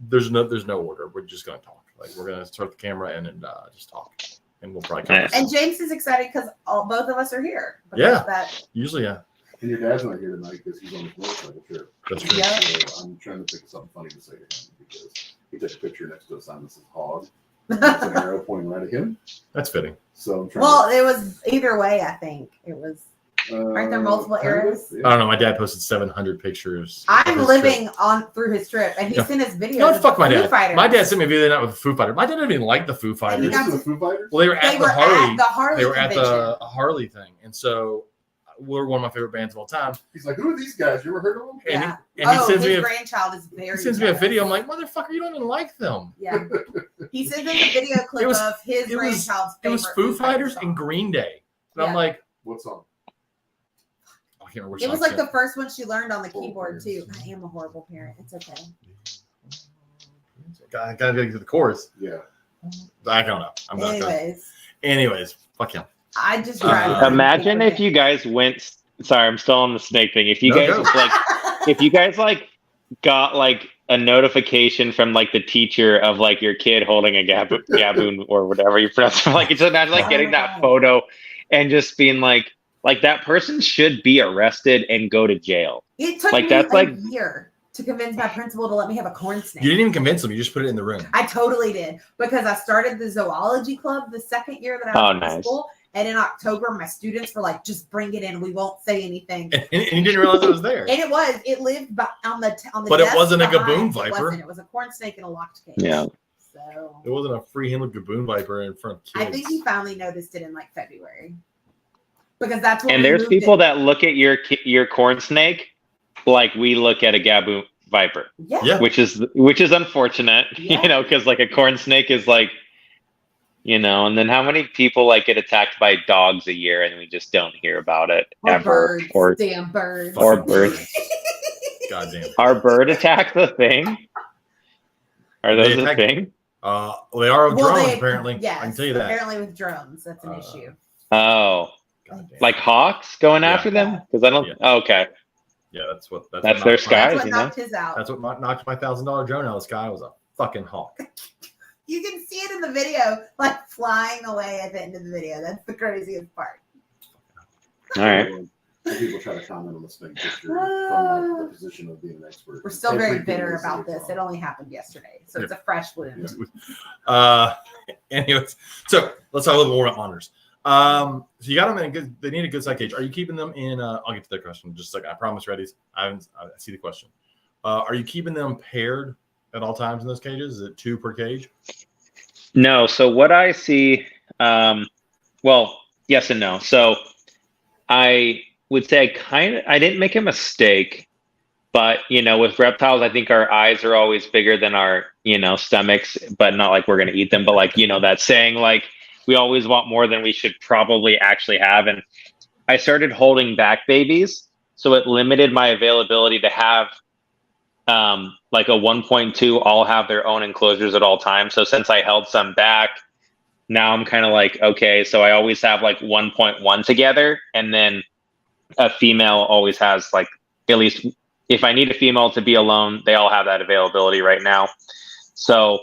there's no order. We're just gonna talk. Like we're gonna start the camera and just talk, and we'll probably cover And stuff. James is excited because both of us are here. Because Yeah. That, Usually, yeah, And your dad's not here tonight because he's on his motorcycle trip. that's true. Yeah. So I'm trying to think of something funny to say to him because he took a picture next to a sign that says hog. It's an arrow pointing right at him. That's fitting. So I'm trying well, it was either way. I think it was. Aren't there multiple kind of, arrows? yeah. I don't know. My dad posted 700 pictures. of I'm his living trip. on through his trip, and he Yeah. sent us videos. No, of fuck the my Foo dad. Fighters. My dad sent me a video night with the Foo Fighters. My dad didn't even like the Foo And Fighters. he got This is the Foo Fighters? Well, they were They at were the Harley. at the Harley They were at convention. the Harley thing, and so we're one of my favorite bands of all time. He's like, who are these guys? You ever heard of them? And Yeah. he sends his me a grandchild is very. he sends me a jealous. video. I'm like, motherfucker, you don't even like them. Yeah. He sent us a video clip It was- of his it was- grandchild's It favorite was Foo Fighters song. and Green Day, and I'm Yeah. like, What song? I can't remember. It was song like the shit. first one she learned on the Horrible keyboard too. parents. I am a horrible parent. It's okay. Gotta get to the chorus. Yeah. I don't know. I'm not done. Anyways, Fuck him. I just tried. Uh, Imagine if you guys went. Sorry, I'm still on the snake thing. If you No, guys go. like, if you guys like got like a notification from like the teacher of like your kid holding a gaboon or whatever you pronounce it, like just imagine like getting that photo and just being like that person should be arrested and go to jail. It took Like, me that's a like- year to convince my principal to let me have a corn snake. You didn't even convince him. You just put it in the room. I totally did because I started the zoology club the second year that I was Oh, in nice. school. And in October, my students were like, just bring it in. We won't say anything. And you didn't realize it was there. And it lived on the But it desk wasn't a behind. gaboon It viper. wasn't. It was a corn snake in a locked cage. Yeah. So It wasn't a free-handled gaboon viper in front of kids. I think he finally noticed it in like February because that's when And we there's moved people it. that look at your corn snake like we look at a gaboon viper, Yeah. Yeah. which is unfortunate, Yeah. you know, because like a corn snake is like, you know, and then how many people like get attacked by dogs a year and we just don't hear about it Or ever, birds. Damn birds. or birds. Goddamn. Are bird attacks a thing? Are They those a attack- thing? Well, they are of Well, drones, they- apparently. Yes, I can tell you that. Apparently with drones, that's an issue. Oh, Goddamn. like hawks going Yeah. after them? Because I don't. Yeah. Oh, okay, yeah, that's what That's what their knocked sky. my- Guys, That's what you know? knocked his out. That's what knocked my $1,000 drone out of the sky was a fucking hawk. You can see it in the video, like flying away at the end of the video. That's the craziest part. all right. Some people try to comment on the snake picture from like the position of being an expert. We're still very Everything bitter they say about is this. wrong. It only happened yesterday, so it's a fresh wound. Anyways, so let's talk a little more about monitors. So you got them in a good. They need a good size cage. Are you keeping them in? I'll get to that question in just a second. I promise, Reddies. I see the question. Are you keeping them paired at all times in those cages? Is it 2 per cage? No. So what I see, well, yes and no. So I would say I didn't make a mistake, but with reptiles, I think our eyes are always bigger than our, stomachs, but not like we're going to eat them, but like, that saying, like we always want more than we should probably actually have. And I started holding back babies. So it limited my availability to have like a 1.2 all have their own enclosures at all times. So since I held some back, now I'm kind of like, okay, so I always have like 1.1 together, and then a female always has like, at least if I need a female to be alone, they all have that availability right now. So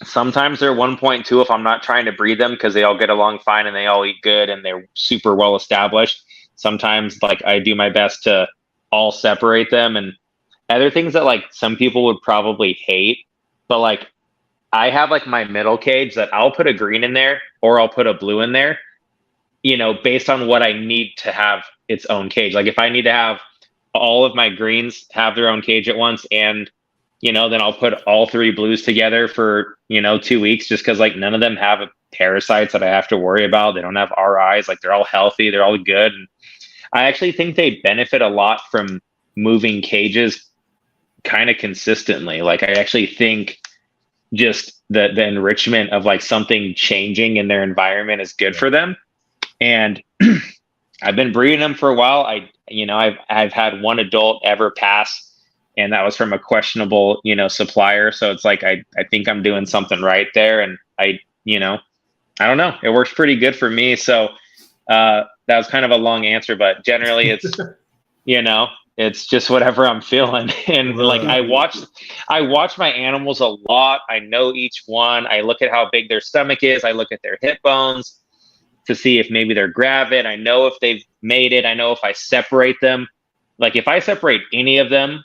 sometimes they're 1.2 if I'm not trying to breed them because they all get along fine and they all eat good and they're super well established. Sometimes like I do my best to all separate them, and other things that like some people would probably hate, but like I have like my middle cage that I'll put a green in there or I'll put a blue in there, based on what I need to have its own cage. Like if I need to have all of my greens have their own cage at once, and then I'll put all 3 blues together for 2 weeks, just because like none of them have parasites that I have to worry about. They don't have RIs. Like they're all healthy, they're all good. And I actually think they benefit a lot from moving cages kind of consistently. Like I actually think just the enrichment of like something changing in their environment is good for them. And I've been breeding them for a while. I've had one adult ever pass, and that was from a questionable, supplier. So it's like, I think I'm doing something right there. And I don't know, it works pretty good for me. So that was kind of a long answer, but generally it's, it's just whatever I'm feeling. And like, I watch my animals a lot. I know each one. I look at how big their stomach is. I look at their hip bones to see if maybe they're gravid. I know if they've made it. I know if I separate them. Like if I separate any of them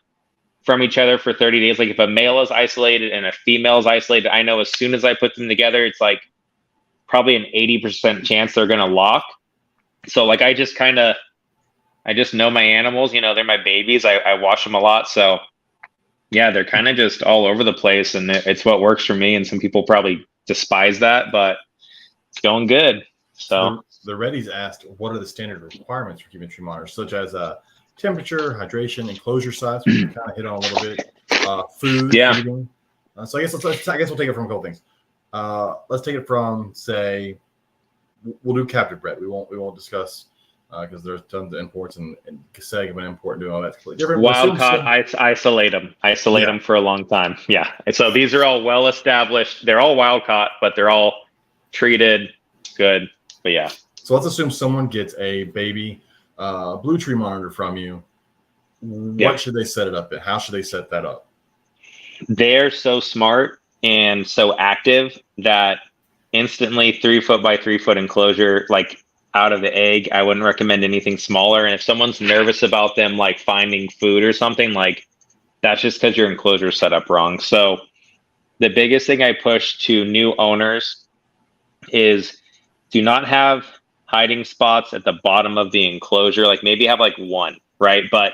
from each other for 30 days, like if a male is isolated and a female is isolated, I know as soon as I put them together, it's like probably an 80% chance they're going to lock. So like, I just know my animals, they're my babies. I watch them a lot. So yeah, they're kind of just all over the place, and it's what works for me. And some people probably despise that, but it's going good. So the Reddies asked, what are the standard requirements for keeping tree monitors, such as temperature, hydration, enclosure size, which we kind of hit on a little bit, food, feeding. So I guess we'll take it from a couple things. Let's take it from, say, we'll do captive bred. We won't discuss because there's tons of imports and segment import and doing all that. Completely different. Wild caught, isolate them for a long time. Yeah. So these are all well established. They're all wild caught, but they're all treated good. But yeah. So let's assume someone gets a baby blue tree monitor from you. What should they set it up in? How should they set that up? They're so smart and so active that instantly 3 foot by 3 foot enclosure, like out of the egg. I wouldn't recommend anything smaller. And if someone's nervous about them like finding food or something, like that's just because your enclosure is set up wrong. So the biggest thing I push to new owners is do not have hiding spots at the bottom of the enclosure. Like maybe have like one, right? But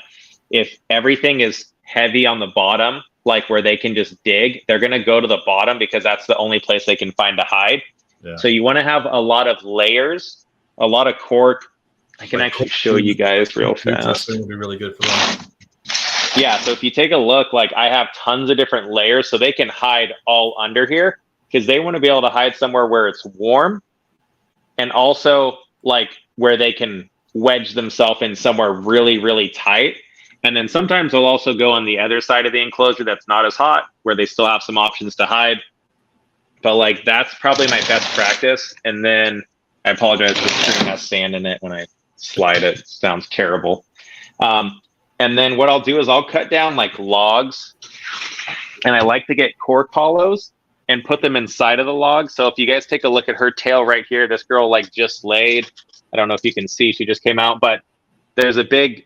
if everything is heavy on the bottom, like where they can just dig, they're going to go to the bottom because that's the only place they can find to hide. Yeah. So you want to have a lot of layers, a lot of cork. I can actually show you guys real fast. Would be really good for them. Yeah. So if you take a look, like I have tons of different layers so they can hide all under here because they want to be able to hide somewhere where it's warm and also like where they can wedge themselves in somewhere really, really tight. And then sometimes they'll also go on the other side of the enclosure that's not as hot, where they still have some options to hide. But like that's probably my best practice. And then I apologize for putting that sand in it when I slide it. It sounds terrible. And then what I'll do is I'll cut down like logs, and I like to get cork hollows and put them inside of the log. So if you guys take a look at her tail right here, this girl like just laid. I don't know if you can see, she just came out, but there's a big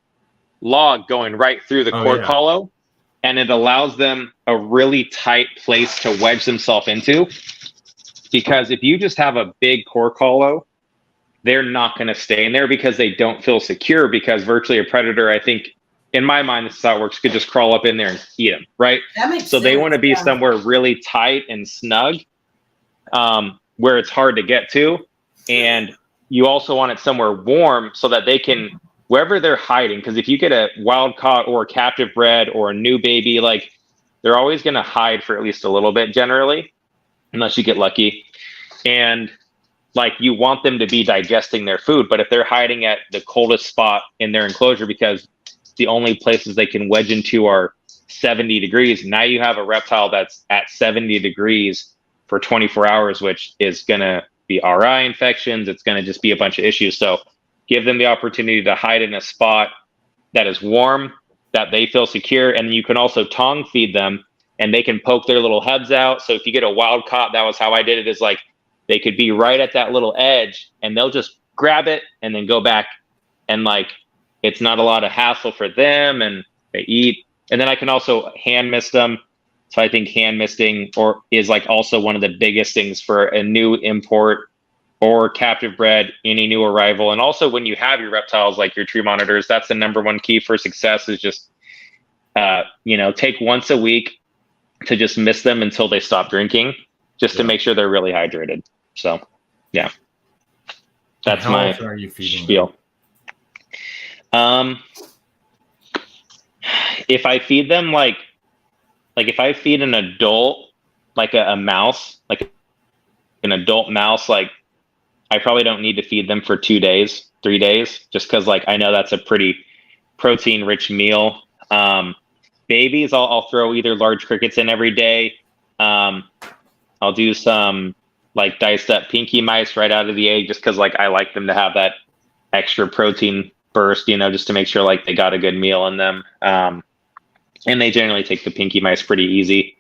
log going right through the cord yeah. hollow, and it allows them a really tight place to wedge themselves into. Because if you just have a big cord hollow, they're not going to stay in there because they don't feel secure, because virtually a predator, I think, in my mind, this is how it works, could just crawl up in there and eat them, right? That makes So sense. they want to be yeah. somewhere really tight and snug, where it's hard to get to. And you also want it somewhere warm so that they can, wherever they're hiding, because if you get a wild caught or a captive bred or a new baby, like, they're always going to hide for at least a little bit generally, unless you get lucky. And like, you want them to be digesting their food, but if they're hiding at the coldest spot in their enclosure because the only places they can wedge into are 70 degrees, now you have a reptile that's at 70 degrees for 24 hours, which is going to be RI infections. It's going to just be a bunch of issues. So give them the opportunity to hide in a spot that is warm, that they feel secure. And you can also tongue feed them, and they can poke their little heads out. So if you get a wild caught, that was how I did it, is like, they could be right at that little edge and they'll just grab it and then go back. And like, it's not a lot of hassle for them, and they eat. And then I can also hand mist them. So I think hand misting is like also one of the biggest things for a new import or captive bred, any new arrival. And also when you have your reptiles, like your tree monitors, that's the number one key for success, is just, take once a week to just mist them until they stop drinking, just to make sure they're really hydrated. So, yeah, that's How my often are you feeding spiel. If I feed them like if I feed an adult, like a mouse, like an adult mouse, like, I probably don't need to feed them for 2 days, 3 days, just because like I know that's a pretty protein rich meal. Babies, I'll throw either large crickets in every day. I'll do some like diced up pinky mice right out of the egg, just because like I like them to have that extra protein burst, just to make sure like they got a good meal in them. And they generally take the pinky mice pretty easy.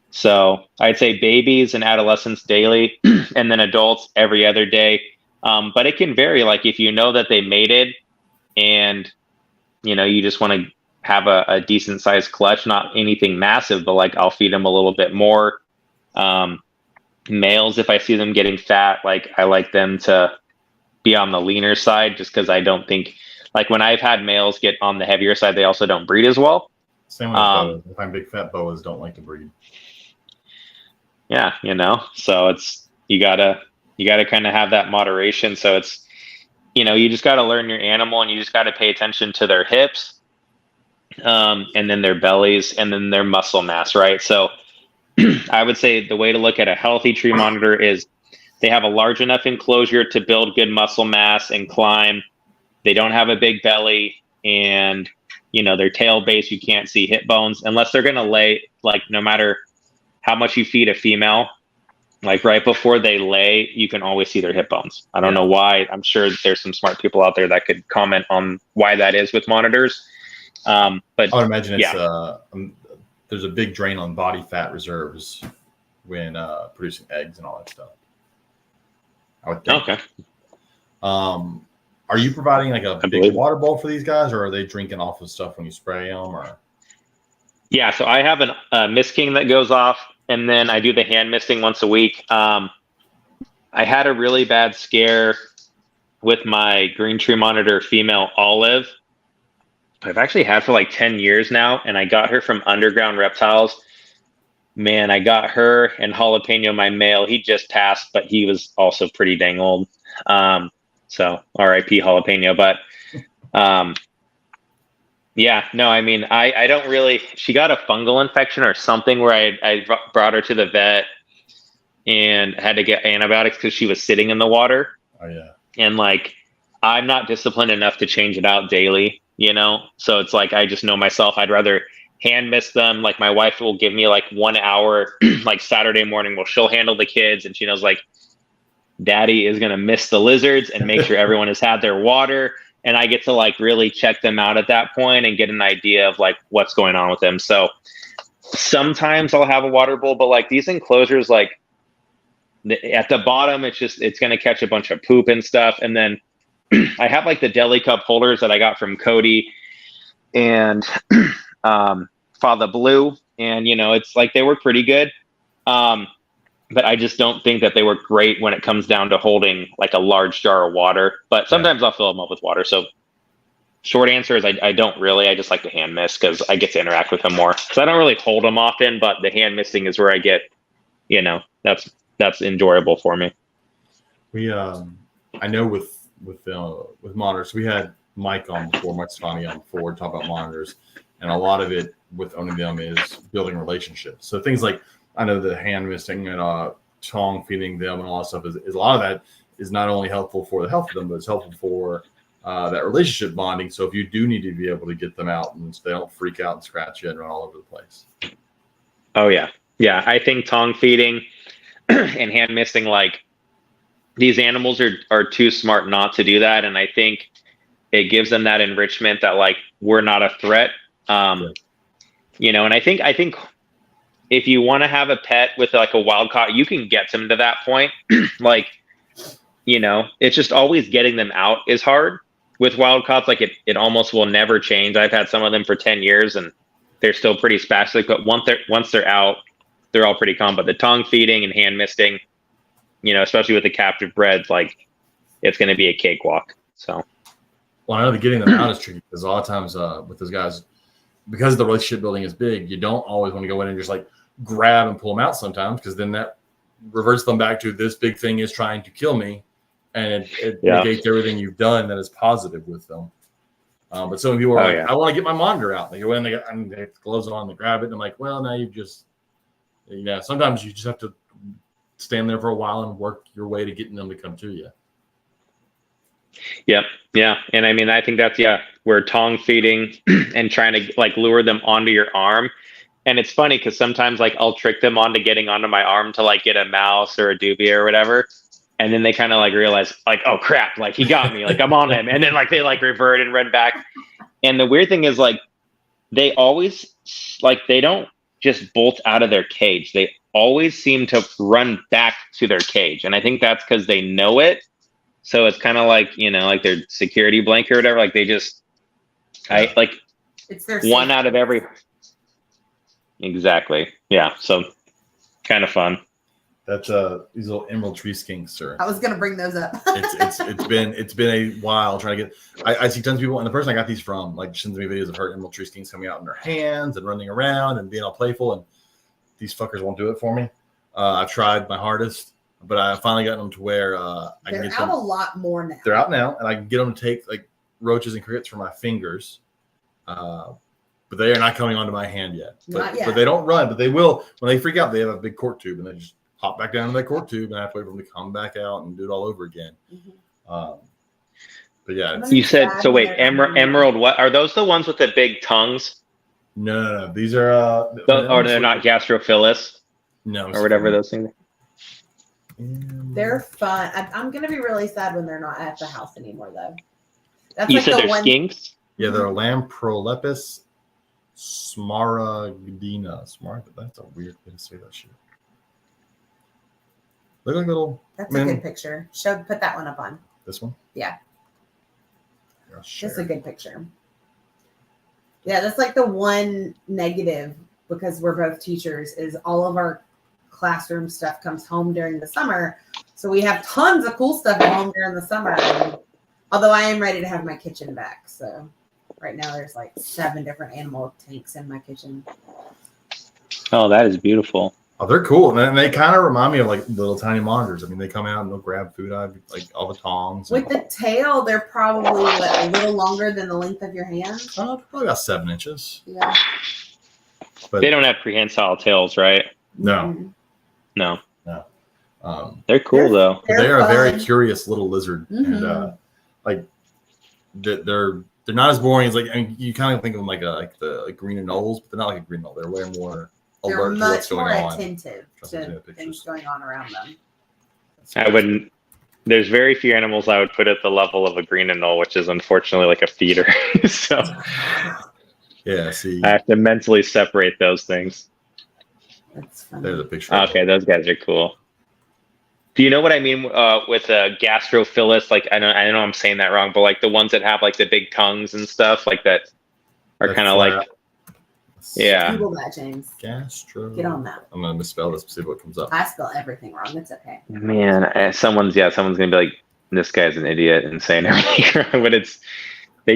So I'd say babies and adolescents daily, and then adults every other day. But it can vary. Like if you know that they mated and, you just want to have a decent sized clutch, not anything massive, but like I'll feed them a little bit more. Males, if I see them getting fat, like I like them to be on the leaner side, just because I don't think, like when I've had males get on the heavier side, they also don't breed as well. Same with boas. If I'm big fat, boas don't like to breed. Yeah, so it's, you gotta kind of have that moderation. So it's, you just got to learn your animal, and you just got to pay attention to their hips, and then their bellies, and then their muscle mass, right? So I would say the way to look at a healthy tree monitor is they have a large enough enclosure to build good muscle mass and climb. They don't have a big belly, and their tail base, you can't see hip bones unless they're going to lay, like no matter how much you feed a female, like right before they lay, you can always see their hip bones. I don't know why. I'm sure there's some smart people out there that could comment on why that is with monitors. But I would imagine it's there's a big drain on body fat reserves when producing eggs and all that stuff. I would think. Okay. Are you providing like a big water bowl for these guys, or are they drinking off of stuff when you spray them? Or yeah, so I have a mist king that goes off, and then I do the hand misting once a week. I had a really bad scare with my green tree monitor female Olive. I've actually had for like 10 years now, and I got her from Underground Reptiles. Man, I got her and Jalapeno, my male. He just passed, but he was also pretty dang old. So RIP Jalapeno. But yeah, no, I mean, I don't really, she got a fungal infection or something where I brought her to the vet and had to get antibiotics because she was sitting in the water. Oh yeah. And like, I'm not disciplined enough to change it out daily, so it's like, I just know myself, I'd rather hand mist them. Like my wife will give me like 1 hour, like Saturday morning, where she'll handle the kids, and she knows like daddy is going to mist the lizards and make sure everyone has had their water. And I get to like really check them out at that point and get an idea of like what's going on with them. So sometimes I'll have a water bowl, but like these enclosures, like at the bottom, it's going to catch a bunch of poop and stuff. And then I have like the deli cup holders that I got from Cody and Father Blue, and it's like they work pretty good. But I just don't think that they work great when it comes down to holding like a large jar of water. But sometimes I'll fill them up with water. So short answer is I don't really. I just like to hand mist because I get to interact with them more. So I don't really hold them often, but the hand misting is where I get, that's enjoyable for me. We I know with monitors, we had Mike on before, Mike Stani on before, talk about monitors, and a lot of it with owning them is building relationships. So things like, I know the hand misting and tongue feeding them and all that stuff is a lot of that is not only helpful for the health of them, but it's helpful for that relationship bonding. So if you do need to be able to get them out and they don't freak out and scratch you and run all over the place. Oh yeah. Yeah. I think tongue feeding and hand misting, like these animals are too smart not to do that. And I think it gives them that enrichment that like, we're not a threat. And I think if you want to have a pet with like a wild caught, you can get them to that point. Like, it's just always getting them out is hard with wild caughts. Like it almost will never change. I've had some of them for 10 years and they're still pretty spastic, but once they're out, they're all pretty calm. But the tongue feeding and hand misting, especially with the captive breds, like it's going to be a cakewalk. So, well, I know that getting them out is tricky because a lot of times with those guys, because the relationship building is big, you don't always want to go in and just like grab and pull them out sometimes, because then that reverts them back to this big thing is trying to kill me, and it negates everything you've done that is positive with them. But some people are I want to get my monitor out. They go in, they have gloves on, they grab it, and I'm like, well, now you've just, sometimes you just have to stand there for a while and work your way to getting them to come to you. Yep. Yeah. And I mean, I think that's, where tongue feeding and trying to like lure them onto your arm. And it's funny because sometimes like I'll trick them onto getting onto my arm to like get a mouse or a dubia or whatever. And then they kind of like realize like, oh crap, like he got me, like I'm on him. And then like they like revert and run back. And the weird thing is like, they always like, they don't just bolt out of their cage. They always seem to run back to their cage. And I think that's because they know it. So it's kind of like, like their security blanket or whatever. Like they just, it's their one out of every. Exactly. Yeah. So kind of fun. That's these little emerald tree skinks, sir. I was gonna bring those up. it's been a while trying to get. I see tons of people, and the person I got these from like sends me videos of her emerald tree skinks coming out in their hands and running around and being all playful, and these fuckers won't do it for me. I've tried my hardest, but I finally got them to where I can get them. They're out a lot more now. They're out now, and I can get them to take like roaches and crickets from my fingers. But they are not coming onto my hand yet. Not yet. But they don't run, but they will. When they freak out, they have a big cork tube, and they just hop back down to that cork tube, and I have to wait for them to come back out and do it all over again. Mm-hmm. But yeah. You said, so wait, emerald, what? Are those the ones with the big tongues? No. These are... or they're not gastrophilus? No. Or whatever those things are. They're fun. I'm going to be really sad when they're not at the house anymore, though. That's you said they're skinks? Yeah, they're Lamprolepis smaragdina. That's a weird way to say that shit. Look like little. That's a good picture. Put that one up on. This one? Yeah. That's a good picture. Yeah, that's like the one negative, because we're both teachers, is all of our classroom stuff comes home during the summer. So we have tons of cool stuff at home during the summer. Although I am ready to have my kitchen back. So right now there's like 7 different animal tanks in my kitchen. Oh, that is beautiful. Oh, they're cool. And they kind of remind me of like little tiny monitors. I mean, they come out and they'll grab food out of like all the tongs. With the tail, they're probably a little longer than the length of your hand. Probably about 7 inches. Yeah. But they don't have prehensile tails, right? No. Mm-hmm. No. They're cool though. They're a very curious little lizard, mm-hmm. and like they're not as boring as like, I mean, you kind of think of them like the green anoles, but they're not like a green anole. They're way more alert to what's going on. They're much more attentive to things going on around them. I wouldn't. There's very few animals I would put at the level of a green anole, which is unfortunately like a feeder. So yeah, see, I have to mentally separate those things. That's funny. There's a picture. Okay, those guys are cool. Do you know what I mean with a gastrophilus? Like I know I'm saying that wrong, but like the ones that have like the big tongues and stuff like that are That's kind of like yeah. Google that, James. Gastro. Get on that. I'm gonna misspell this to see what comes up. I spell everything wrong. It's okay. Man, someone's gonna be like, this guy's an idiot and saying everything wrong, but they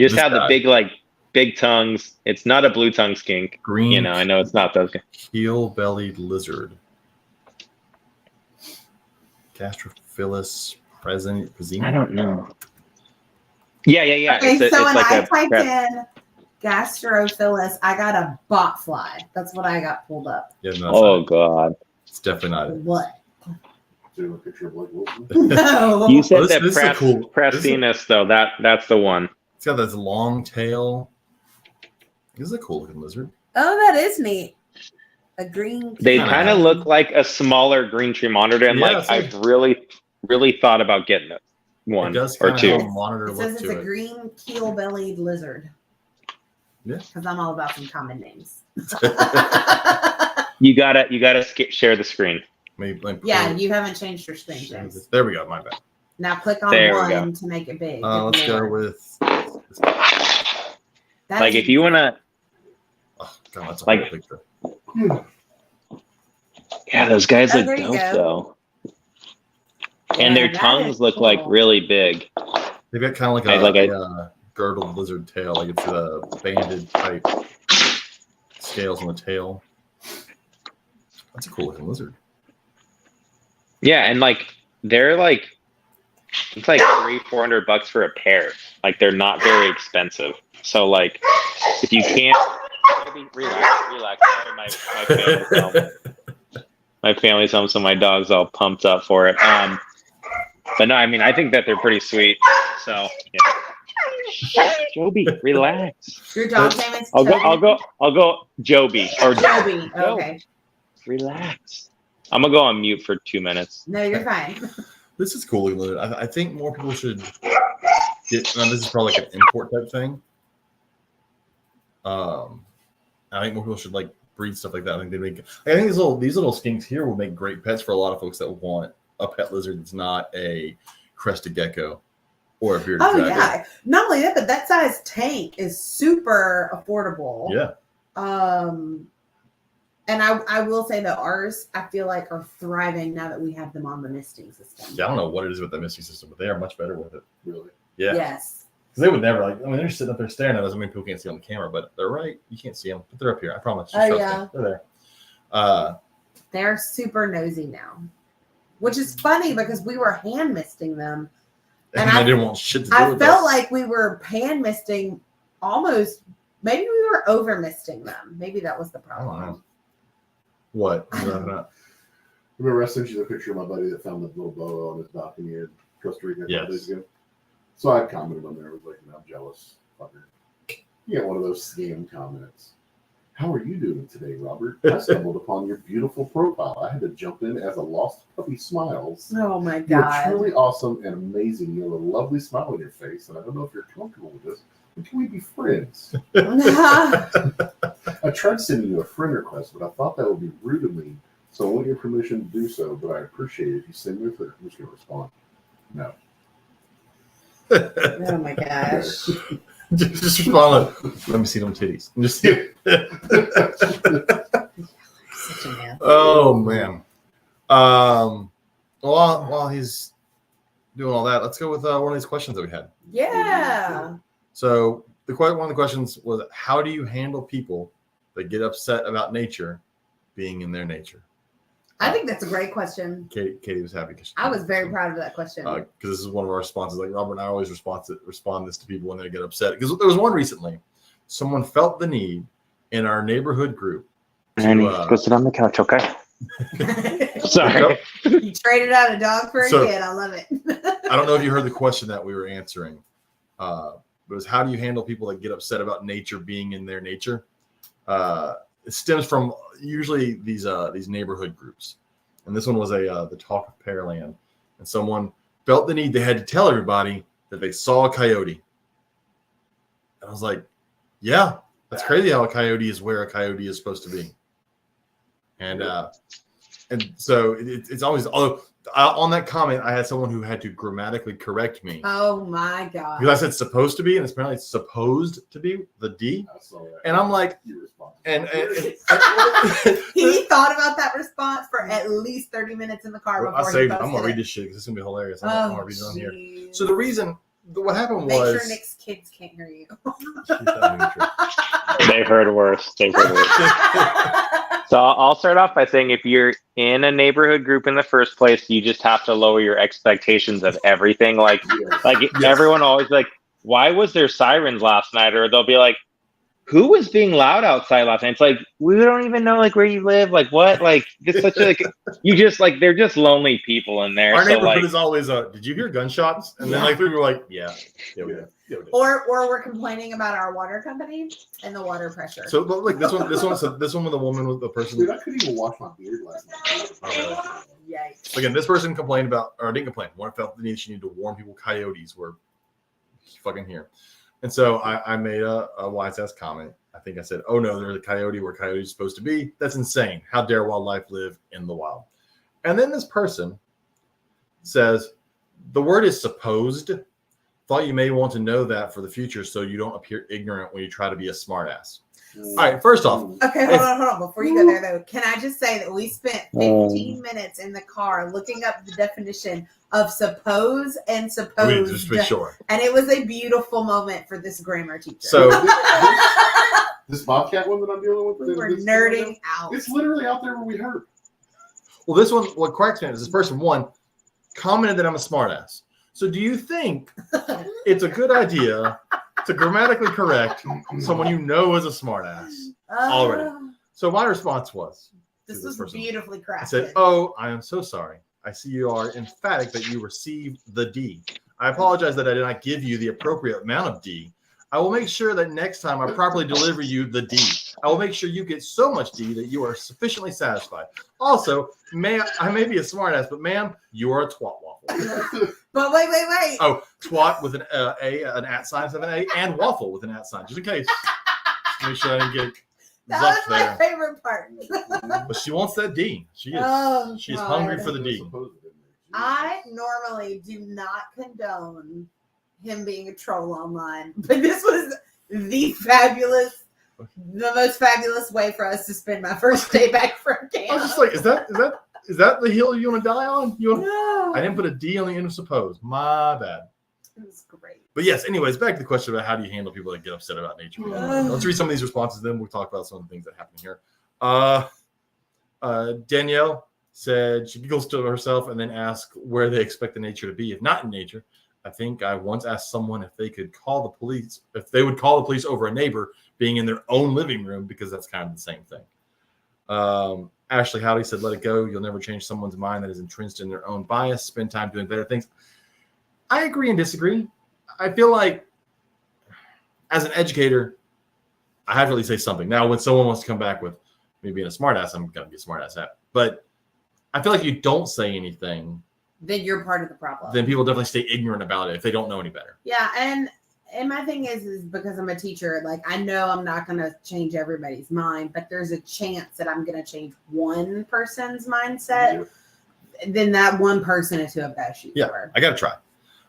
just This have the guy. big tongues. It's not a blue tongue skink. Green. You know, I know it's not those. Keel-bellied lizard. Gastrophilus presini. I don't know. Yeah. Okay, It's so it's when like I a typed crab. in gastrophilus, I got a botfly. That's what I got pulled up. Yeah, no, Oh God! it's definitely not it. What? Do a picture of Blake Wilson. No. You said Oh, that this is a cool- Prasinus though. That's the one. It's got this long tail. This is a cool looking lizard. Oh, that is neat. A green. They Kinda kind of have- look like a smaller green tree monitor, and Yeah, like same. I've really thought about getting it. It One does or kind two. of have a monitor It look says it's to a it. green keel-bellied lizard. Yeah. Because I'm all about some common names. You gotta share the screen. Yeah, you haven't changed your screen, James. There we go. My bad. Now click on There we go. one to make it big. Let's Hit go more. with. That Like is- if you wanna, Oh, God, that's a Like- whole picture. yeah, those guys Oh, look there you dope go. though, Yeah, and their that tongues is look like cool. really big. They've got kind of like I- a, like I- girdled lizard tail, like it's a banded type scales on the tail. That's a cool looking lizard. Yeah, and like they're like it's like $300-400 for a pair. Like they're not very expensive. So like if you can't relax. Sorry, my family's home. My family's home, so my dog's all pumped up for it. But no, I mean I think that they're pretty sweet. So yeah. Joby, relax. Your dog's name is I'll Toby? go Joby or Joby. Joe. Okay. Relax. I'm gonna go on mute for 2 minutes. No, you're fine. This is cool looking lizard. I think more people should get. Now this is probably like an import type thing. I think more people should like breed stuff like that. I think they make. I think these little skinks here will make great pets for a lot of folks that want a pet lizard that's not a crested gecko or a bearded Oh dragon. yeah. Not only that, but that size tank is super affordable. Yeah. And I will say that ours, I feel like, are thriving now that we have them on the misting system. Yeah, I don't know what it is with the misting system, but they are much better with it. Really? Yeah. Yes. Because they would never they're sitting up there staring at us. I mean, people can't see on the camera, but they're right. You can't see them, but they're up here. I promise. Just Oh, trust yeah. me. They're there. They're super nosy now, which is funny because we were hand misting them. And And they didn't want shit to do I with felt us. like we were hand misting almost, maybe we were over misting them. Maybe that was the I don't know. problem. What? I don't know. Remember I sent you the picture of my buddy that found the little boa on his balcony in Costa Rica a Yes. couple days ago? So I commented on there. I was like, I'm jealous. Fucker. You got one of those scam comments. How are you doing today, Robert? I stumbled upon your beautiful profile. I had to jump in as a lost puppy smiles. Oh my You're God. truly awesome and amazing. You have a lovely smile on your face, and I don't know if you're comfortable with this, but can we be friends? I tried sending you a friend request, but I thought that would be rude of me, so I want your permission to do so, but I appreciate it if you send me a friend. I'm just going to respond. No. Oh my gosh. just follow. Let me see them titties. Just Such a man. Oh man. While he's doing all that, let's go with one of these questions that we had. Yeah. So one of the questions was, how do you handle people that get upset about nature being in their nature? I think that's a great question. Katie was happy because I was very proud of that question. because this is one of our responses. Like Robert and I always respond this to people when they get upset. Because there was one recently, someone felt the need in our neighborhood group. Annie, go sit on the couch, okay? Sorry. You traded out a dog for a So- kid. I love it. I don't know if you heard the question that we were answering. But it was, how do you handle people that get upset about nature being in their nature? It stems from usually these neighborhood groups, and this one was the Talk of Pearland, and someone felt the need, they had to tell everybody that they saw a coyote. And I was like, yeah, that's crazy how a coyote is where a coyote is supposed to be. And And so it's always, although on that comment, I had someone who had to grammatically correct me. Oh my god! Because I said supposed to be, and it's apparently supposed to be the D. I saw that. And I'm like, You responded. and He thought about that response for at least 30 minutes in the car I before saved he it. I'm posted gonna read it. this shit because it's gonna be hilarious. I'm Oh, gonna read it on here. jeez. So the reason, what happened Make was, sure Nick's kids can't hear you. They've heard worse. So I'll start off by saying if you're in a neighborhood group in the first place, you just have to lower your expectations of everything. Like everyone always like, why was there sirens last night? Or they'll be like, who was being loud outside last night? It's like, we don't even know like where you live. Like what? Like it's such a, like, you just like, they're just lonely people in there. Our So neighborhood like, is always did you hear gunshots? And then like people were like, yeah, we did. Yeah, we did. Or we're complaining about our water company and the water pressure. So but like this one with the woman with the person. Dude, I couldn't even wash my beard last night. Yikes. Again, this person complained about, or didn't complain. One felt the need she needed to warn people coyotes were fucking here. And so I made a wise ass comment. I think I said, oh no, there's a coyote where coyotes are supposed to be. That's insane. How dare wildlife live in the wild? And then this person says, the word is supposed. Thought you may want to know that for the future so you don't appear ignorant when you try to be a smartass. All right, first off. Okay, hold on. Before you go there, though, can I just say that we spent 15 minutes in the car looking up the definition of suppose and supposed, Just to be sure. And it was a beautiful moment for this grammar teacher. So This Bobcat one that I'm dealing with, we were nerding out. It's literally out there where we heard. well, this one, what cracks me is this person one commented that I'm a smartass. So do you think it's a good idea to grammatically correct someone you know is a smartass already? So my response was, This to was person, beautifully crafted. I said, oh, I am so sorry. I see you are emphatic that you received the D. I apologize that I did not give you the appropriate amount of D. I will make sure that next time I properly deliver you the D. I will make sure you get so much D that you are sufficiently satisfied. Also, I may be a smartass, but ma'am, you are a twat waffle. But wait. Oh, twat with an an at sign instead of an A, and waffle with an at sign, just in case. Just make sure I didn't get That was zucked my there. favorite part. But she wants that D. She is. Oh, She's God. hungry for the D. I normally do not condone him being a troll online, but this was the most fabulous way for us to spend my first day back from I camp. was just like, is that the hill you want to die on? No. I didn't put a D on the end of suppose. My bad. It was great. But yes, anyways, back to the question about how do you handle people that get upset about nature. Let's read some of these responses, then we'll talk about some of the things that happen here. Danielle said she giggles to herself and then asks where they expect the nature to be. If not in nature, I think I once asked someone if they would call the police over a neighbor being in their own living room, because that's kind of the same thing. Ashley Howdy said, let it go. You'll never change someone's mind that is entrenched in their own bias. Spend time doing better things. I agree and disagree. I feel like as an educator, I have to really say something. Now, when someone wants to come back with me being a smartass, I'm going to be a smartass at. But I feel like if you don't say anything, Then you're part of the problem. then people definitely stay ignorant about it if they don't know any better. Yeah, and my thing is because I'm a teacher, like I know I'm not going to change everybody's mind, but there's a chance that I'm going to change one person's mindset. Then that one person is who I've got to shoot for. I got to try.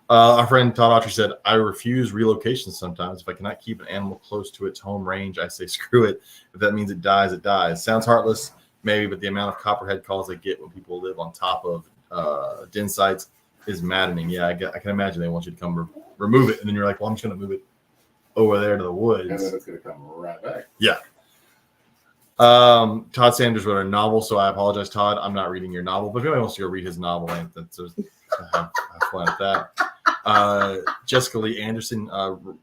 Our friend Todd Autry said, I refuse relocation sometimes. If I cannot keep an animal close to its home range, I say screw it. If that means it dies, it dies. Sounds heartless, maybe, but the amount of copperhead calls I get when people live on top of den sites is maddening. Yeah, I can imagine they want you to come remove it, and then you're like, well, I'm just going to move it over there to the woods. And then it's going to come right back. Yeah. Todd Sanders wrote a novel, so I apologize, Todd. I'm not reading your novel, but if anybody wants to go read his novel, that's have fun at that. Jessica Lee Anderson,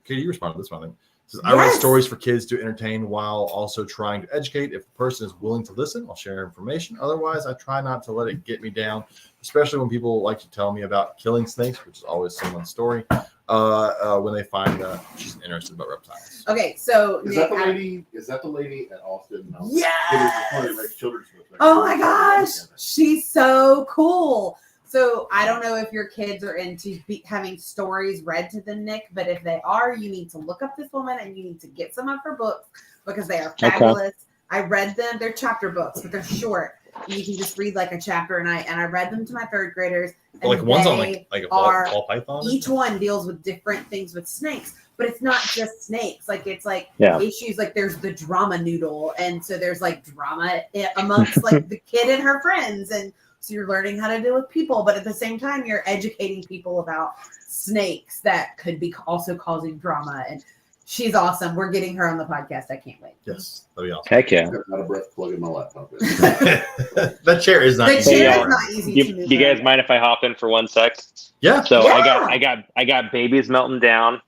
Katie, you responded to this one, I think. Says, I write stories for kids to entertain while also trying to educate. If the person is willing to listen, I'll share information. Otherwise, I try not to let it get me down, especially when people like to tell me about killing snakes, which is always someone's story, when they find she's interested about reptiles. Okay, so Is that the lady at Austin? Yes! Children's Oh my gosh, she's so cool. So I don't know if your kids are into having stories read to them, Nick, but if they are, you need to look up this woman and you need to get some of her books because they are fabulous. I read them. They're chapter books, but they're short. and you can just read like a chapter a night. And I read them to my third graders. And Like one's on they like a are- ball python. each one deals with different things with snakes, but it's not just snakes. Like it's like Yeah. issues. Like there's the drama noodle, and so there's like drama amongst like the kid and her friends, and so you're learning how to deal with people, but at the same time you're educating people about snakes that could be also causing drama. And she's awesome. We're getting her on the podcast. I can't wait. Yes, that'd be awesome. Heck yeah. I'm out of breath plugging my laptop in. That chair is not. The easy chair to is run. not easy You, to move. you guys around. mind if I hop in for 1 sec? Yeah. So Yeah. I got babies melting down.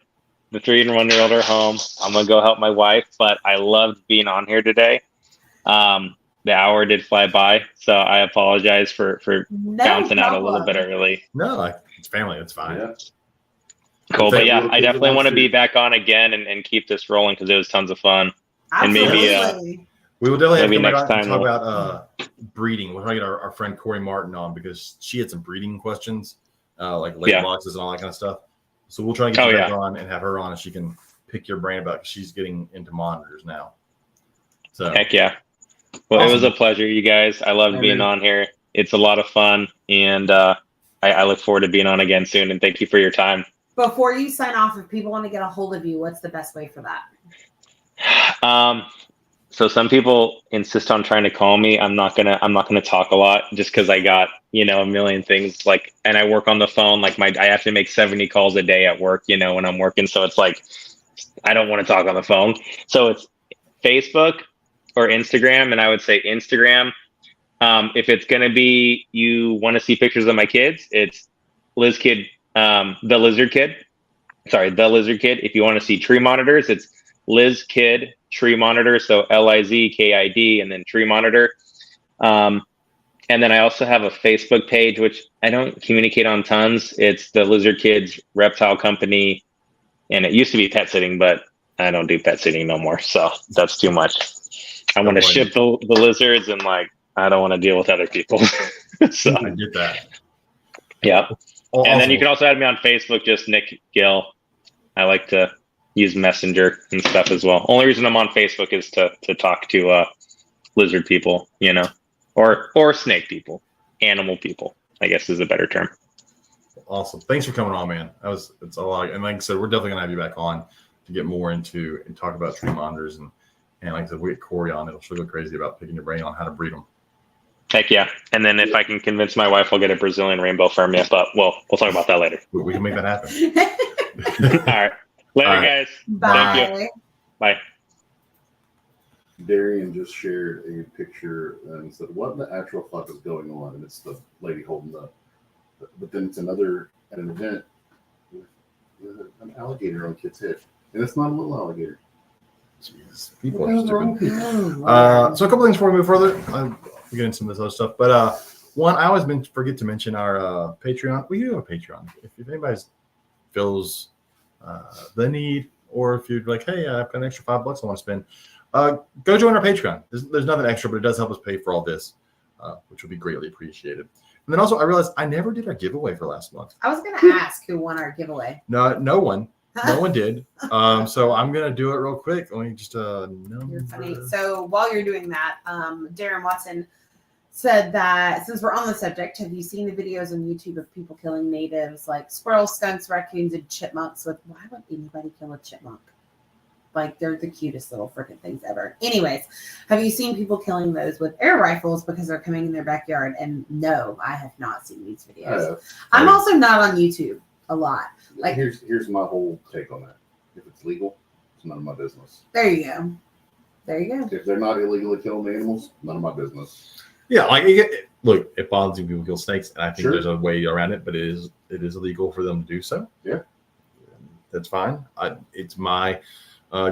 The 3 and 1 year old are home. I'm gonna go help my wife, but I loved being on here today. The hour did fly by, so I apologize for No bouncing out a little problem. bit early. No, like it's family. It's fine. Yeah. Cool, but yeah, Little I kids definitely on want to the be street. back on again and keep this rolling because it was tons of fun. And maybe, Absolutely. We will definitely have Maybe to come next back and time talk we'll- about breeding. We'll try to get our friend Corey Martin on because she had some breeding questions, like late Yeah. boxes and all that kind of stuff. So we'll try to get Oh, you yeah. back on and have her on, and she can pick your brain about. 'Cause she's getting into monitors now. So Heck yeah. Well, it was Awesome. a pleasure, you guys. I loved Hey, being man. on here. It's a lot of fun, and I look forward to being on again soon. And thank you for your time. Before you sign off, if people want to get a hold of you, what's the best way for that? So some people insist on trying to call me. I'm not gonna talk a lot just because I got a million things like, and I work on the phone. Like I have to make 70 calls a day at work. When I'm working, so it's like I don't want to talk on the phone. So it's Facebook or Instagram, and I would say Instagram. If it's gonna be you want to see pictures of my kids, it's Liz Kid, the Lizard Kid. Sorry, the Lizard Kid. If you want to see tree monitors, it's Liz Kid Tree Monitor. So LIZKID and then Tree Monitor. And then I also have a Facebook page, which I don't communicate on tons. It's the Lizard Kids Reptile Company. And it used to be pet sitting, but I don't do pet sitting no more. So that's too much. I want to ship the lizards and I don't want to deal with other people. So I get that. yeah. Oh, And then you awesome. can also add me on Facebook, just Nick Gill. I like to use Messenger and stuff as well. Only reason I'm on Facebook is to talk to lizard people, or snake people, animal people, I guess is a better term. Awesome. Thanks for coming on, man. It's a lot. And like I said, we're definitely gonna have you back on to get more into and talk about tree monitors and like I said, we get Corey on. She'll go crazy about picking your brain on how to breed them. Heck yeah. And then if I can convince my wife, I'll get a Brazilian rainbow from you, but we'll talk about that later. We can make that happen. All right. Later, All right. guys. Bye. Thank you. Bye. Darian just shared a picture and said, "What in the actual fuck is going on?" And it's the lady holding the. But then it's another at an event with an alligator on Kit's head, and it's not a little alligator. Jeez, people What are the hell's wrong stupid. with people? So a couple things before we move further. We'll get into some of this other stuff. But one, I always forget to mention our Patreon. We do have a Patreon. If anybody feels the need, or if you're like, hey, I've got an extra $5 I want to spend, go join our Patreon. There's nothing extra, but it does help us pay for all this, which would be greatly appreciated. And then also, I realized I never did our giveaway for last month. I was going to ask who won our giveaway. No one did. So I'm gonna do it real quick. Let me just number. You're funny. So while you're doing that, Darren Watson said that since we're on the subject, have you seen the videos on YouTube of people killing natives like squirrels, skunks, raccoons, and chipmunks? Why would anybody kill a chipmunk? Like they're the cutest little freaking things ever. Anyways, have you seen people killing those with air rifles because they're coming in their backyard? And no, I have not seen these videos. I'm also not on YouTube a lot. Like here's my whole take on that. If it's legal, it's none of my business. there you go. There you go. If they're not illegally killing animals, none of my business. Yeah, like look, it bothers me people kill snakes, and I think Sure. there's a way around it, but it is illegal for them to do so. Yeah, that's fine. It's my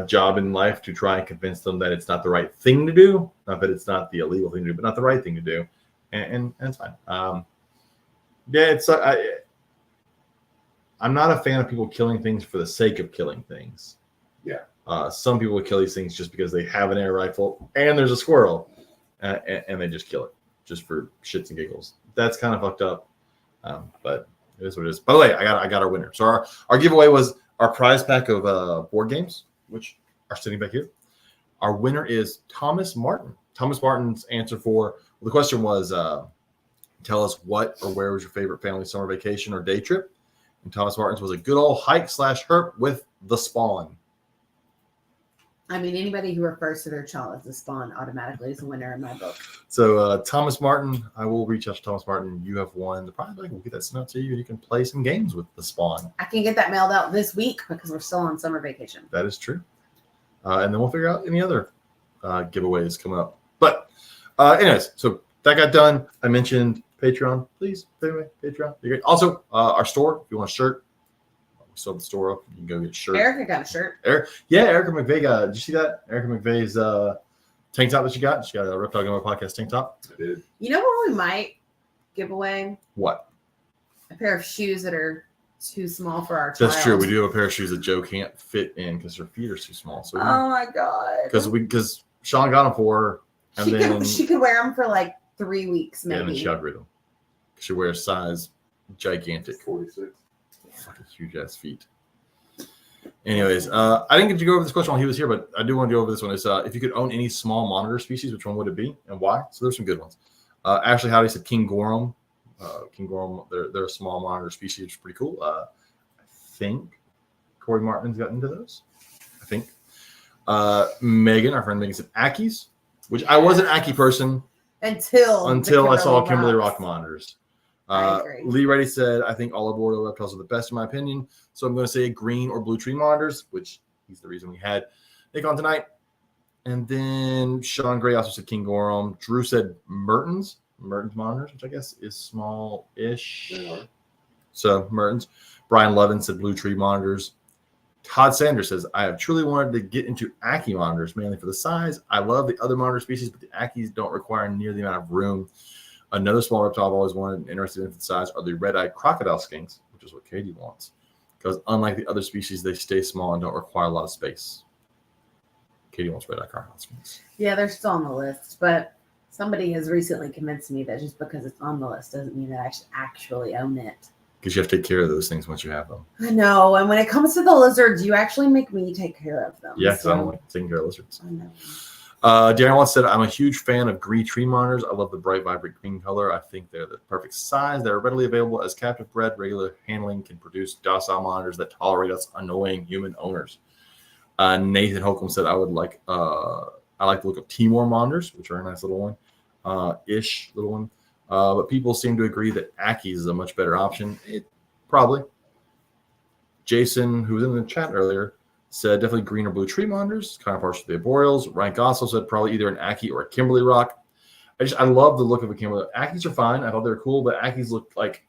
job in life to try and convince them that it's not the right thing to do, not that it's not the illegal thing to do, but not the right thing to do, and it's fine. Yeah, it's I'm not a fan of people killing things for the sake of killing things. Yeah. Some people will kill these things just because they have an air rifle and there's a squirrel, and they just kill it just for shits and giggles. That's kind of fucked up, but it is what it is. By the way, I got our winner. So our giveaway was our prize pack of board games, which are sitting back here. Our winner is Thomas Martin. Thomas Martin's answer for the question was, tell us what or where was your favorite family summer vacation or day trip? And Thomas Martin's was a good old hike / herp with the Spawn. I mean, anybody who refers to their child as the Spawn automatically is a winner in my book. So Thomas Martin, I will reach out to Thomas Martin. You have won the prize. We'll get that sent out to you, and you can play some games with the Spawn. I can get that mailed out this week because we're still on summer vacation. That is true. And then we'll figure out any other giveaways coming up. But anyways, so that got done. I mentioned Patreon. Please, Patreon. You're great. Also, our store, if you want a shirt, we still have the store up. You can go get a shirt. Erica got a shirt. Erica McVeigh got. Did you see that? Erica McVeigh's tank top that she got. She got a Reptile Gumbo podcast tank top. I did. You know what we might give away? What? A pair of shoes that are too small for our child. That's true. We do have a pair of shoes that Joe can't fit in because her feet are too small. So oh my god. Because Sean got them for her, and she could wear them for like 3 weeks maybe. Yeah, and then she got rid of them. She wears size gigantic. 46. Fucking huge ass feet. Anyways, I didn't get to go over this question while he was here, but I do want to go over this one. Is if you could own any small monitor species, which one would it be and why? So there's some good ones. Ashley Howdy said King Gorum. King Gorum, they're a small monitor species, which is pretty cool. I think Corey Martin's gotten into those. I think. Megan, our friend Megan, said Ackies, which I was an Ackie person until I saw Kimberly Rock monitors. I agree. Lee Reddy said, I think all arboreal reptiles are the best in my opinion. So I'm going to say green or blue tree monitors, which he's the reason we had Nick on tonight. And then Sean Gray also said King Gorum. Drew said Mertens monitors, which I guess is small-ish. So Mertens. Brian Levin said blue tree monitors. Todd Sanders says, I have truly wanted to get into Ackie monitors, mainly for the size. I love the other monitor species, but the Ackies don't require near the amount of room. Another small reptile I've always wanted and interested in for the size are the red-eyed crocodile skinks, which is what Katie wants. Because unlike the other species, they stay small and don't require a lot of space. Katie wants red-eyed crocodile skinks. Yeah, they're still on the list, but somebody has recently convinced me that just because it's on the list doesn't mean that I should actually own it. Because you have to take care of those things once you have them. I know, and when it comes to the lizards, you actually make me take care of them. Yeah, because I don't like taking care of lizards. I know. Darren once said, I'm a huge fan of green tree monitors. I love the bright, vibrant green color. I think they're the perfect size. They're readily available as captive bred. Regular handling can produce docile monitors that tolerate us annoying human owners. Nathan Holcomb said, I like the look of Timor monitors, which are a nice little one, little one. But people seem to agree that Ackies is a much better option. Probably. Jason, who was in the chat earlier, said definitely green or blue tree monitors, kind of partial to the arboreals. Ryan Gossel said probably either an Ackie or a Kimberly Rock. I love the look of a Kimberly. Ackies are fine. I thought they were cool, but Ackies look like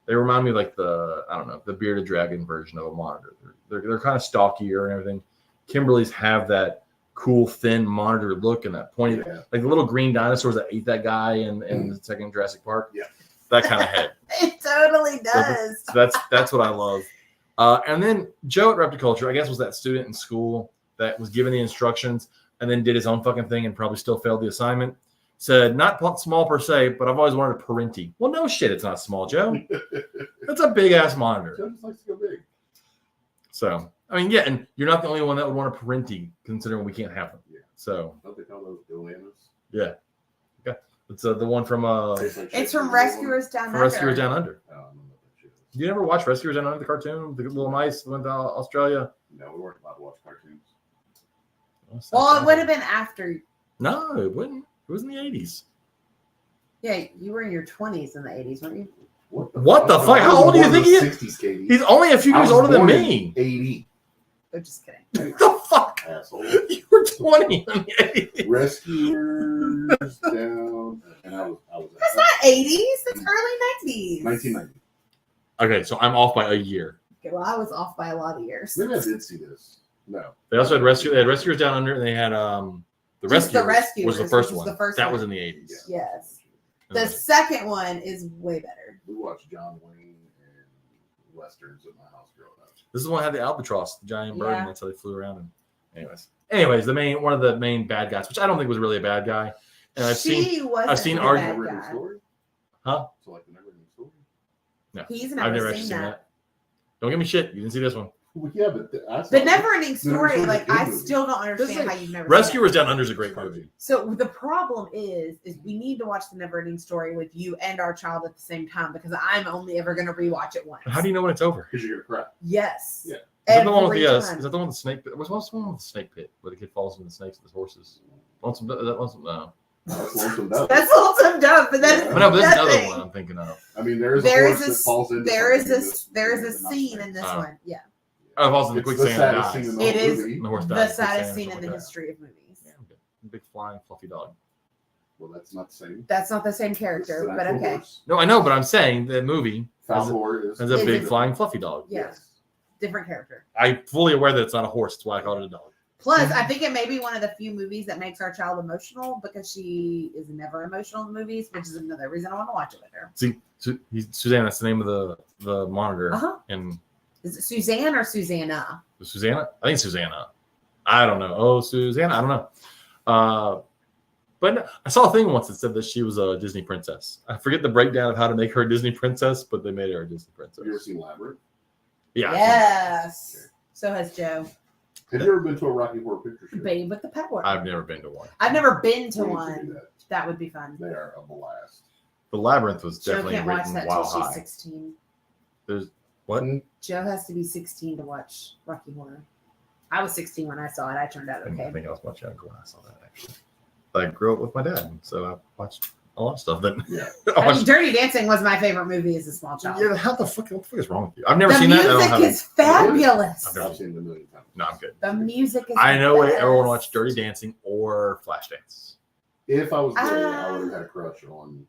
they remind me of like the bearded dragon version of a monitor. They're kind of stockier and everything. Kimberly's have that cool thin monitor look and that pointy, like the little green dinosaurs that ate that guy in the second Jurassic Park. Yeah, that kind of head. It totally does. So that's what I love. And then Joe at Repticulture, I guess, was that student in school that was given the instructions and then did his own fucking thing and probably still failed the assignment. Said, not small per se, but I've always wanted a Parenti. Well, no shit, it's not small, Joe. That's a big-ass monitor. Joe just likes to go big. So, I mean, yeah, and you're not the only one that would want a Parenti, considering we can't have them. Yeah. So. Don't they call those Dillanas? Yeah. Okay. It's the one from... it's from Rescuers Down Under. Rescuers Down Under. I don't know what that shit is. You never watch Rescuers Down Under, the cartoon? The little mice went to Australia? No, we weren't allowed to watch cartoons. Well, it would have been after. No, it wouldn't. It was in the 80s. Yeah, you were in your 20s in the 80s, weren't you? What the fuck? How old do you think he is? 60s, Katie. He's only a few years older than me. 80. I'm just kidding. What the fuck? Asshole. You were 20 in the 80s. Rescuers down. And I was That's not 80s. That's early 90s. 1990. Okay, so I'm off by a year. Okay, well, I was off by a lot of years. Maybe I did see this. No. They also had Rescuers Down Under, and they had the Rescuers was the first one. That was in the 80s. Yes. The second one is way better. We watched John Wayne and westerns at my house growing up. This is the one that had the albatross, the giant bird, Yeah. and that's how they flew around. And anyways, one of the main bad guys, which I don't think was really a bad guy. And I've seen a arguments. bad guy. Huh? So like the never ending story? No, He's I've never never actually seen seen that. Don't give me shit. You didn't see this one. Well, yeah, but The Never-Ending Story, Story's like a good I movie. still don't This understand is- how you've never Rescuers seen Down Under is a great movie. So the problem is we need to watch the Never-Ending Story with you and our child at the same time because I'm only ever going to rewatch it once. How do you know when it's over? Because you're gonna cry. Yes. Yeah. Is that the one with Every the time. is that the one with the snake pit? What's the one with the snake pit where the kid falls into the snakes with his horses? Lonesome, that Lonesome, no. That's Lonesome Dove. That's Lonesome Dove, but that is But no, but there's another nothing. one I'm thinking of. I mean, there is a There horse is that falls into there is something in this there is a movie, but not scene snake. in this Oh. one. Yeah. Oh, falls in the It's the quicksand and saddest dies. scene in the It whole is movie. And the horse The dies. saddest or scene in something the like that. history of movies. Yeah, I'm good. Big flying fluffy dog. Well, that's not the same. That's not the same This is character, an but actual okay. horse. No, I know, but I'm saying the movie Falcor is has a big Is it- flying fluffy dog. Yeah. Different character. I'm fully aware that it's not a horse. That's why I called it a dog. Plus, I think it may be one of the few movies that makes our child emotional because she is never emotional in movies, which is another reason I want to watch it with her. See, Suzanne, that's the name of the monitor. Uh-huh. And Is it Suzanne or Susanna? Susanna? I think Susanna. I don't know. Oh, Susanna? I don't know. But no, I saw a thing once that said that she was a Disney princess. I forget the breakdown of how to make her a Disney princess, but they made her a Disney princess. Have you ever seen Labyrinth? Yeah. Yes. So has Joe. Have you ever been to a Rocky Horror Picture Show? Babe with the power. I've never been to one. I've never been to We need one. do that. That would be fun. They are a blast. The Labyrinth was Joe definitely can't watch written that while till she's high. 16. There's what? Joe has to be 16 to watch Rocky Horror. I was 16 when I saw it. I turned out I okay. think I was much younger when I saw that actually. But I grew up with my dad, so I watched a lot of stuff. That Yeah. I I mean, watched, Dirty Dancing was my favorite movie as a small child. yeah, what the fuck is wrong with you? I've never The seen that. I don't music have is fabulous. I've never I've seen it a million times. No, I'm good. The music is I know the everyone best. watched Dirty Dancing or Flashdance. If I was gay, I Ah. would have had a crush on.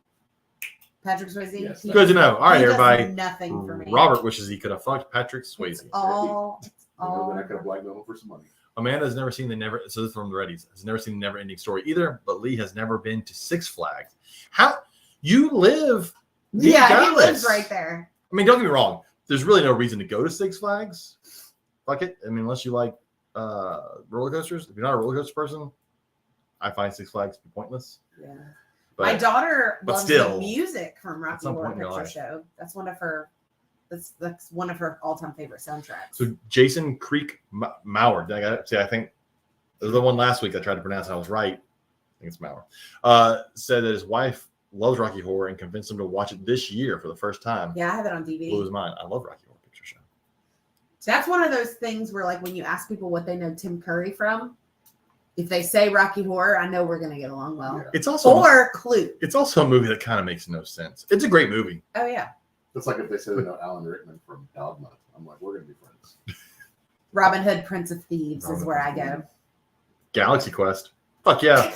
Patrick Swayze. Yes, He- Good to know. All right, he does everybody. Nothing for me. Robert wishes he could have fucked Patrick Swayze. It's all. Then I could have blackmailed him for some money. Amanda's never seen so this is from the Reddies, has never seen the Never Ending Story either, but Lee has never been to Six Flags. How you live? Yeah, he Dallas. lives right there. I mean, don't get me wrong. There's really no reason to go to Six Flags. Fuck it. I mean, unless you like roller coasters. If you're not a roller coaster person, I find Six Flags to be pointless. Yeah. But My daughter but loves still, the music from at Rocky some Horror point in your Picture life. Show. That's one of her. That's one of her all-time favorite soundtracks. so Jason Creek Mauer. I think this is the one last week I tried to pronounce and I was right. I think it's Mauer. Said that his wife loves Rocky Horror and convinced him to watch it this year for the first time. Yeah, I have it on DVD. Blew his mind. I love Rocky Horror Picture Show. That's one of those things where, like, when you ask people what they know Tim Curry from, if they say Rocky Horror, I know we're gonna get along well. Yeah. It's also Or Clue. it's also a movie that kind of makes no sense. It's a great movie. Oh yeah, That's like if they said they know Alan Rickman from Dogma. I'm like, we're gonna be friends. Robin Hood, Prince of Thieves is Robin where I Hood. go. Galaxy Quest. Fuck yeah. I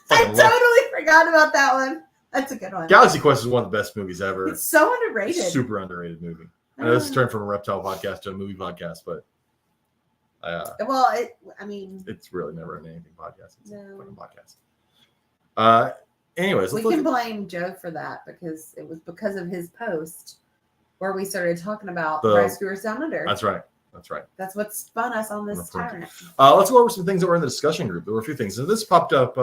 Fucking love- totally forgot about that one. That's a good one. Galaxy Quest is one of the best movies ever. It's so underrated. Super underrated movie. I know this is turned from a reptile podcast to a movie podcast, but Well, I mean, it's really never an anything podcast. It's a No. fucking podcast. Anyways, we let's can look blame Joe for that because it was because of his post where we started talking about The- Rescuers Down Under. That's right. That's right. That's what spun us on this Referring tyrant. Let's go over some things that were in the discussion group. There were a few things. So this popped up.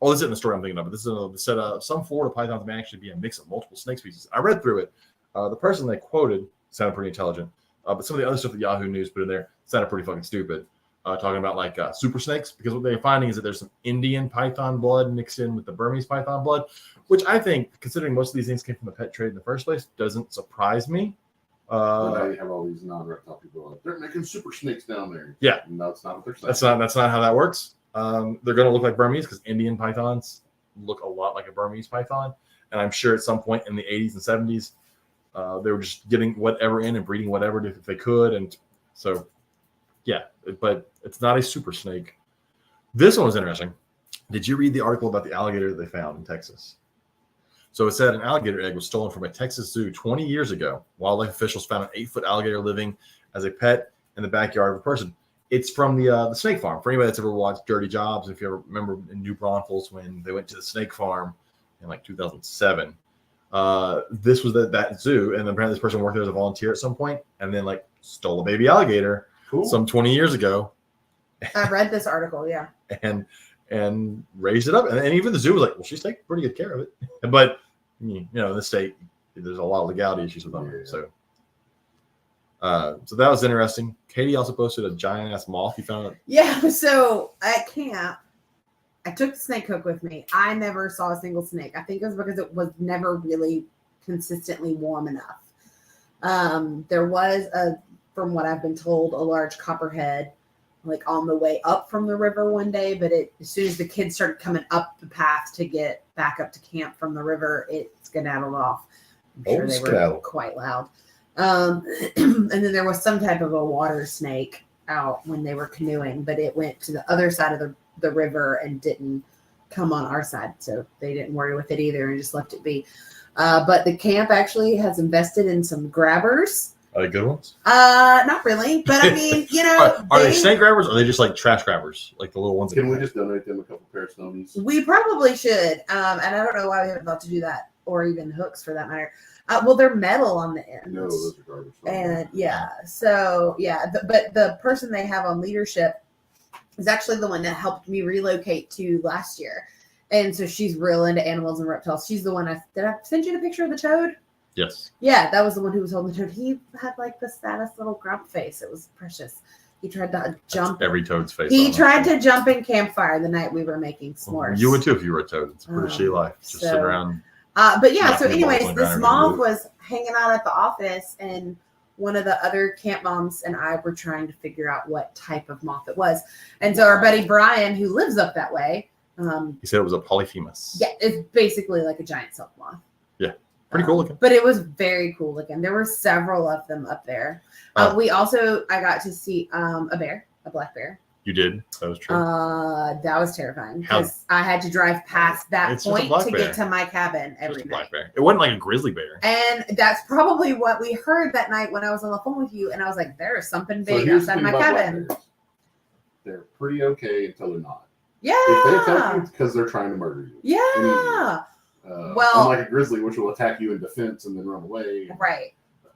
This isn't the story I'm thinking of, but this is said some Florida pythons may actually be a mix of multiple snake species. I read through it. The person they quoted sounded pretty intelligent, but some of the other stuff that Yahoo News put in there sounded pretty fucking stupid. Talking about like super snakes, because what they're finding is that there's some Indian python blood mixed in with the Burmese python blood, which I think, considering most of these things came from the pet trade in the first place, doesn't surprise me. But now you have all these non-reptile people like, they're making super snakes down there. Yeah. No, that's not what they're saying. That's not how that works. They're going to look like Burmese because Indian pythons look a lot like a Burmese python, and I'm sure at some point in the 80s and 70s, they were just getting whatever in and breeding whatever if they could, and so yeah. But it's not a super snake. This one was interesting. Did you read the article about the alligator that they found in Texas? So it said an alligator egg was stolen from a Texas zoo 20 years ago. Wildlife officials found an 8-foot alligator living as a pet in the backyard of a person. It's from the snake farm. For anybody that's ever watched Dirty Jobs, if you ever remember in New Braunfels when they went to the snake farm in like 2007, this was that zoo, and apparently this person worked there as a volunteer at some point, and then like stole a baby alligator Cool. some 20 years ago, I read this article, yeah. and raised it up, and even the zoo was like, well, she's taking pretty good care of it, but you know, in the state, there's a lot of legality issues with them. Yeah. So, So that was interesting. Katie also posted a giant ass moth you found. Yeah, so at camp, I took the snake hook with me. I never saw a single snake. I think it was because it was never really consistently warm enough. There was from what I've been told, a large copperhead like on the way up from the river one day, but as soon as the kids started coming up the path to get back up to camp from the river, it skedaddled off. I'm sure they were quite loud. And then there was some type of a water snake out when they were canoeing, but it went to the other side of the river and didn't come on our side, so they didn't worry with it either and just left it be. But the camp actually has invested in some grabbers. Are they good ones? Not really, but I mean, are they snake grabbers or are they just like trash grabbers, like the little ones? Can we just donate them a couple pair of snowies? We probably should, and I don't know why we haven't thought to do that, or even hooks for that matter. Well, they're metal on the ends. No, those are garbage. And but the person they have on leadership is actually the one that helped me relocate to last year. And so she's real into animals and reptiles. She's the one did I send you the picture of the toad? Yes. Yeah, that was the one who was holding the toad. He had like the saddest little grump face. It was precious. He tried to jump. That's every toad's face. He tried to jump in campfire the night we were making s'mores. You would too if you were a toad. It's a pretty shitty life. Just sit around. But yeah, so anyways, this moth was hanging out at the office, and one of the other camp moms and I were trying to figure out what type of moth it was. And so our buddy Brian, who lives up that way, he said it was a polyphemus. Yeah, it's basically like a giant silk moth. Yeah, pretty cool looking. But it was very cool looking. There were several of them up there. I got to see a bear, a black bear. You did? That was true. That was terrifying because I had to drive past that point to get to my cabin every night. Black bear. It wasn't like a grizzly bear. And that's probably what we heard that night when I was on the phone with you. And I was like, there's something big outside my cabin. They're pretty okay until they're not. Yeah. If they attack you, it's because they're trying to murder you. Yeah. Well, unlike a grizzly, which will attack you in defense and then run away. Right.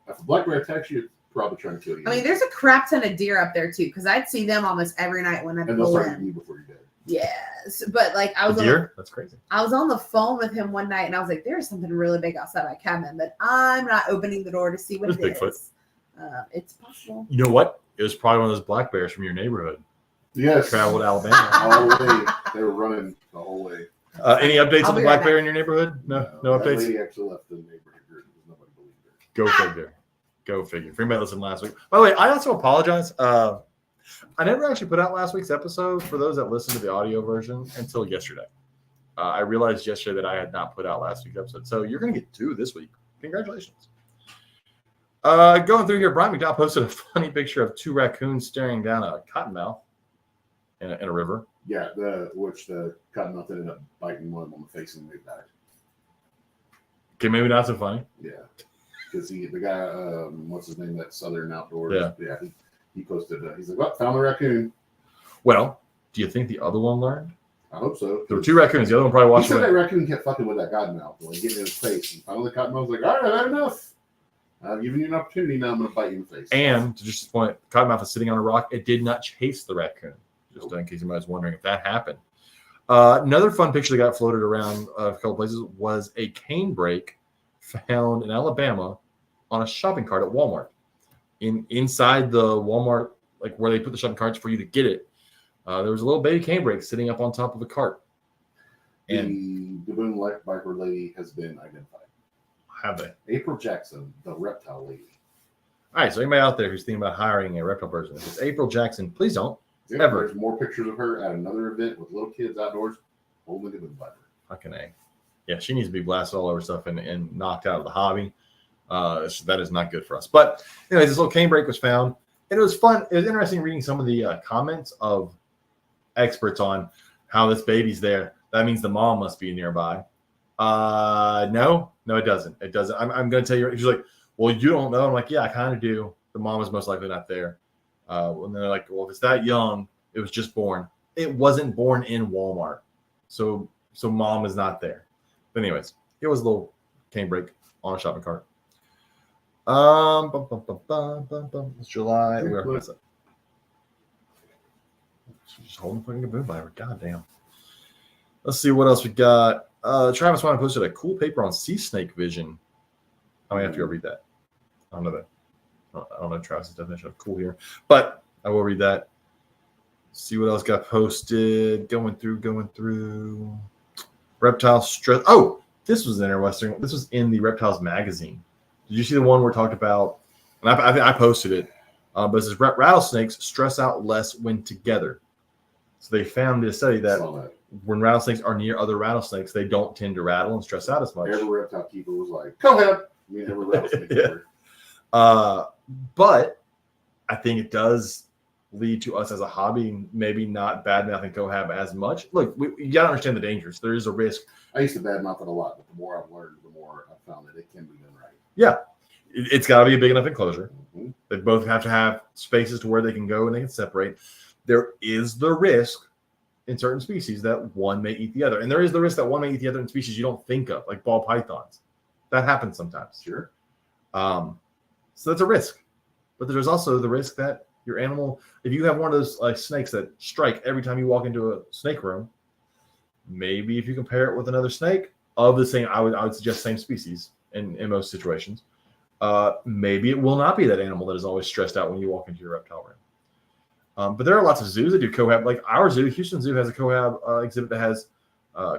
If a black bear attacks you, it's probably trying to kill you. I mean, there's a crap ton of deer up there too, because I'd see them almost every night when I'd and they'll start eating you before you're dead. Yes, but like I was that's crazy. I was on the phone with him one night, and I was like, "There's something really big outside my cabin, but I'm not opening the door to see what it Bigfoot. is." It's possible. You know what? It was probably one of those black bears from your neighborhood. Yes. Traveled to Alabama. All the way. They were running the whole way. Any updates on the black bear in your neighborhood? No updates. That lady actually left the neighborhood group because nobody believed her. Go figure. Go figure. For anybody listened last week. By the way, I also apologize. I never actually put out last week's episode for those that listened to the audio version until yesterday. I realized yesterday that I had not put out last week's episode. So you're going to get 2 this week. Congratulations. Going through here, Brian McDowell posted a funny picture of 2 raccoons staring down a cottonmouth in a river. Yeah, the cottonmouth ended up biting one on the face and they died. Okay, maybe not so funny. Yeah, because the guy, what's his name, that Southern Outdoors. Yeah, he posted. He's like, "Well, found the raccoon." Well, do you think the other one learned? I hope so. There were 2 raccoons. The other one probably watched. He said that raccoon kept fucking with that cottonmouth, like getting in his face. And finally, the cottonmouth was like, "All right, that's enough. I've given you an opportunity. Now I'm going to bite you in the face." And to just point, cottonmouth is sitting on a rock. It did not chase the raccoon. Just in case anybody was wondering if that happened. Another fun picture that got floated around a couple places was a cane brake found in Alabama on a shopping cart at Walmart. Inside the Walmart, like where they put the shopping carts for you to get it, there was a little baby cane brake sitting up on top of the cart. And the Boone Life Biker lady has been identified. Have they? April Jackson, the reptile lady. All right, so anybody out there who's thinking about hiring a reptile person, if it's April Jackson, please don't. Yeah, Ever. There's more pictures of her at another event with little kids outdoors holding the Boone Biker. Fucking A. Yeah, she needs to be blasted all over stuff and knocked out of the hobby. That is not good for us. But anyways, this little cane brake was found. And it was fun. It was interesting reading some of the comments of experts on how this baby's there. That means the mom must be nearby. No, it doesn't. It doesn't. I'm going to tell you. She's like, well, you don't know. I'm like, yeah, I kind of do. The mom is most likely not there. And they're like, well, if it's that young, it was just born. It wasn't born in Walmart. So mom is not there. But anyways, it was a little cane brake on a shopping cart. It's July. She's just holding fucking a boom by her. God damn. Let's see what else we got. Travis Wine posted a cool paper on sea snake vision. I might have to go read that. I don't know that. I don't know Travis's definition of cool here, but I will read that. See what else got posted. Going through. Reptile stress. Oh, this was interesting. This was in the Reptiles magazine. Did you see the one where it talked about? And I posted it. But it says rattlesnakes stress out less when together. So they found in a study that when rattlesnakes are near other rattlesnakes, they don't tend to rattle and stress out as much. Every reptile keeper was like, "Go ahead." We never rattlesnake keeper. But I think it does lead to us as a hobby, maybe not badmouthing cohab as much. Look, you gotta understand the dangers. There is a risk. I used to badmouth it a lot, but the more I've learned, the more I've found that it can be done right. Yeah, it's got to be a big enough enclosure. Mm-hmm. They both have to have spaces to where they can go and they can separate. There is the risk in certain species that one may eat the other, and there is the risk that one may eat the other in species you don't think of, like ball pythons. That happens sometimes. Sure. So that's a risk, but there's also the risk that your animal, if you have one of those like snakes that strike every time you walk into a snake room, maybe if you compare it with another snake of the same, I would suggest same species in most situations, maybe it will not be that animal that is always stressed out when you walk into your reptile room. But there are lots of zoos that do cohab. Like our zoo, Houston Zoo, has a cohab exhibit that has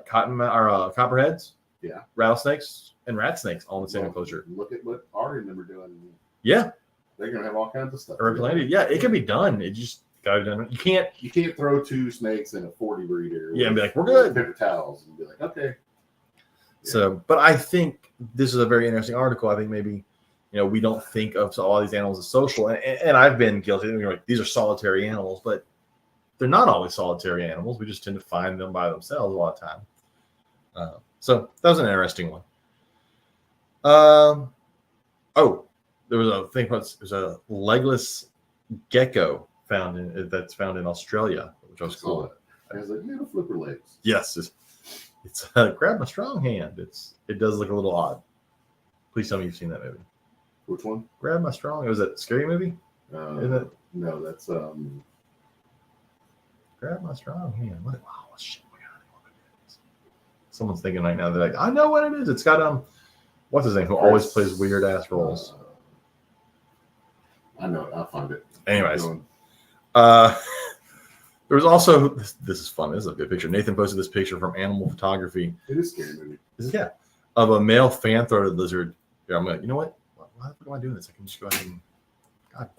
copperheads, rattlesnakes, and rat snakes all in the same enclosure. Look at what Ari and them are doing. Yeah. They're gonna have all kinds of stuff. Yeah, it can be done. It just got to be done. You can't throw two snakes in a 40 breeder. Yeah, and be like, we're good. Paper towels and be like, okay. Yeah. So, but I think this is a very interesting article. I think maybe, we don't think of all these animals as social, and I've been guilty. Like, these are solitary animals, but they're not always solitary animals. We just tend to find them by themselves a lot of time. So that was an interesting one. There was a thing. There's a legless gecko found in Australia, which was cool. It has like little flipper legs. Yes, it's grab my strong hand. It does look a little odd. Please tell me you've seen that movie. Which one? Grab my strong. Was that a scary movie? Isn't it? No, that's Grab my strong hand. What? Oh shit! Someone's thinking right now. They're like, I know what it is. It's got what's his name? Who always plays weird ass roles. I know. I'll find it. Anyways, there was also this is fun. This is a good picture. Nathan posted this picture from Animal Photography. It is a scary movie. Of a male fan-throated lizard. Yeah, I'm like, you know what? Why the fuck am I doing this? I can just go ahead and God.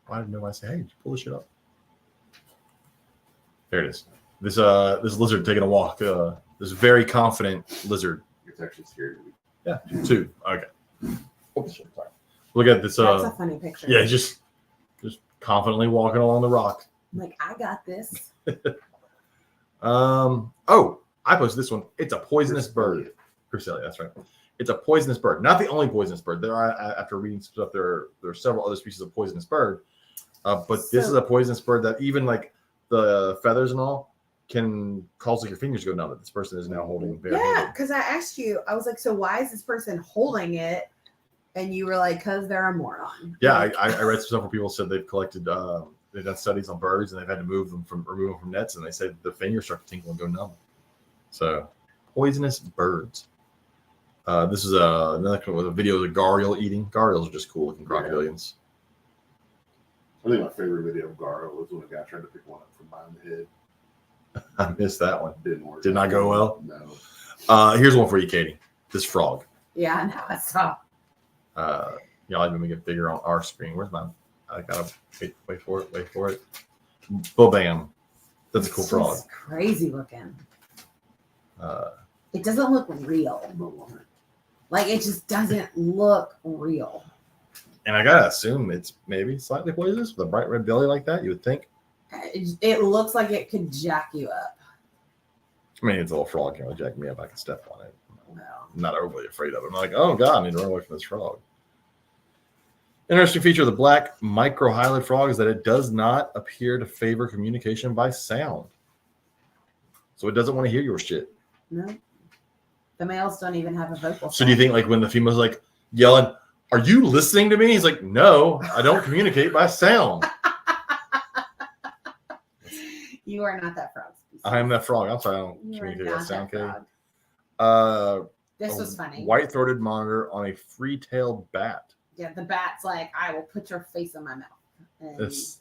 Why didn't nobody say, hey, did you pull this shit up? There it is. This lizard taking a walk. This very confident lizard. It's actually a scary movie. Yeah, two. Okay. Oops, sorry. Look at this. That's a funny picture. Yeah, just confidently walking along the rock. I'm like, I got this. I posted this one. It's a poisonous bird. Crucelia, that's right. It's a poisonous bird. Not the only poisonous bird. There are, after reading some stuff, there are several other species of poisonous bird. But this is a poisonous bird that even like the feathers and all can cause like your fingers to go numb. That this person is now holding. Yeah, because I asked you, I was like, so why is this person holding it? And you were like, because they're a moron. Yeah, I read some stuff where people said they've collected, they've done studies on birds and they've had to remove them from nets, and they said the fingers start to tingle and go numb. So, poisonous birds. This is another with a video of a gharial eating. Gharials are just cool looking crocodilians. I think my favorite video of gharial was when a guy tried to pick one up from behind the head. I missed that one. Didn't work. Did not go well? No. Here's one for you, Katie. This frog. Yeah, I know. I saw. Y'all even make it bigger on our screen. Where's mine? I gotta wait for it. Bam. That's a cool frog. Crazy looking. Uh, It doesn't look real. Like, it just doesn't look real. And I gotta assume it's maybe slightly poisonous with a bright red belly like that. You would think. It looks like it could jack you up. I mean, it's a little frog. Can really jack me up. I can step on it. No. I'm not overly afraid of it. I'm like, oh god, I need to run away from this frog. Interesting feature of the black microhylid frog is that it does not appear to favor communication by sound. So it doesn't want to hear your shit. No. The males don't even have a vocal. So do you think like when the female's like yelling, are you listening to me? He's like, no, I don't communicate by sound. You are not that frog species. I am that frog. I'm sorry, I don't You communicate are by not sound. that frog. This A was funny. White-throated monitor on a free-tailed bat. Yeah, the bat's like, I will put your face in my mouth. And It's,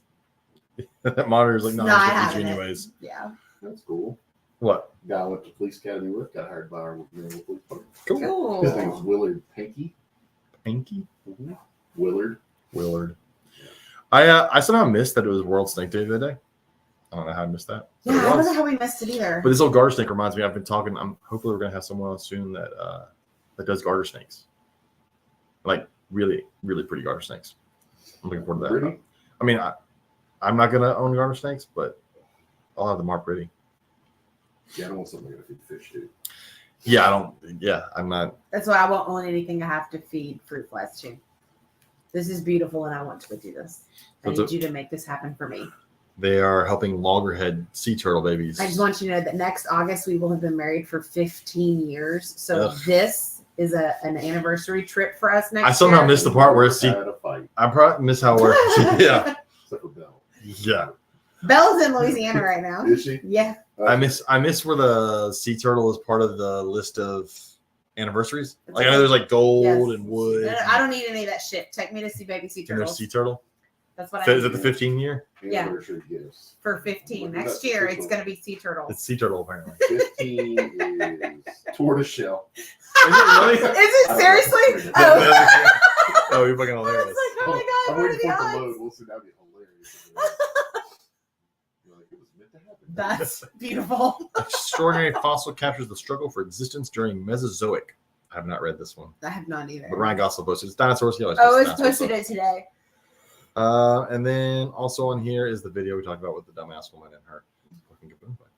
that monitor's like, no, not I'm just having gonna eat you it. anyways. Yeah. That's cool. What? Guy I went to police academy with got hired by our police department. Cool. His name was Cool. Willard Pinky. Pinky? Willard. Willard. I somehow missed that it was World Snake Day the other day. I don't know how I missed that. But Yeah, it I don't was. know how we missed it either. But this old garter snake reminds me. I've been talking. Hopefully we're gonna have someone else soon that does garter snakes, like really, really pretty garter snakes. I'm looking forward to that. Pretty? I mean, I'm not gonna own garter snakes, but I'll have them are pretty. Yeah, I don't want something to feed fish, dude. Yeah, I don't. Yeah, I'm not. That's why I won't own anything I have to feed fruit flies to. This is beautiful, and I want to do this. I What's need up? you to make this happen for me. They are helping loggerhead sea turtle babies. I just want you to know that next August we will have been married for 15 years. So Ugh. this is an anniversary trip for us next I somehow year. missed the part where Never sea. had a fight, I probably miss how it works. Yeah, except for Belle. yeah. Belle's in Louisiana right now. Is she? Yeah. I miss where the sea turtle is part of the list of anniversaries. It's Like I know there's like gold Yes. and wood. No, I don't need any of that shit. Take me to see baby sea And there's turtles. sea turtle. That's what I So is need it the 15 year? Yeah. Anniversary gifts. for 15. That's Next year it's cool. going to be sea turtles. It's sea turtle apparently. 15 is tortoise shell. Is it really? Is it seriously? Oh. Oh, you're fucking I was hilarious. like, oh my god, I'm what are waiting the for it to odds? load. We'll see. That'd be hilarious. You're like, it was meant to happen. That's beautiful. Extraordinary fossil captures the struggle for existence during Mesozoic. I have not read this one, I have not either. but Ryan Gosling posted it's dinosaurs. He always Oh, posts it's dinosaurs posted it today. stuff. And then also on here is the video we talked about with the dumbass woman and her fucking kaboom fight.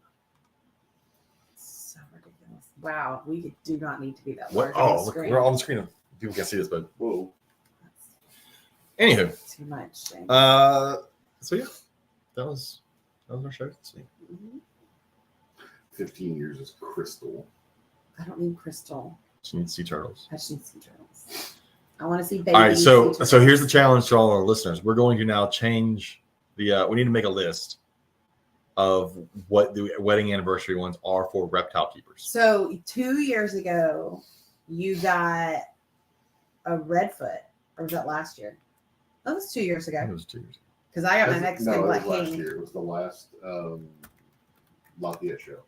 So ridiculous. Wow, we do not need to be that What? large on Oh, the look, screen. we're on the screen. People can't see this, but Whoa. anywho, That's too much. James. so yeah, that was our show this week. Mhm. 15 years is crystal. I don't need crystal. She needs sea turtles. I just need sea turtles. I want to see baby. All right, so sea so here's the turtles. challenge to all our listeners. We're going to now change the. We need to make a list of what the wedding anniversary ones are for reptile keepers. So 2 years ago, you got a redfoot, or was that last year? That was 2 years I ago think it was 2 years. because I got my No, Mexican it was black last king. year. It was the last Lafayette show.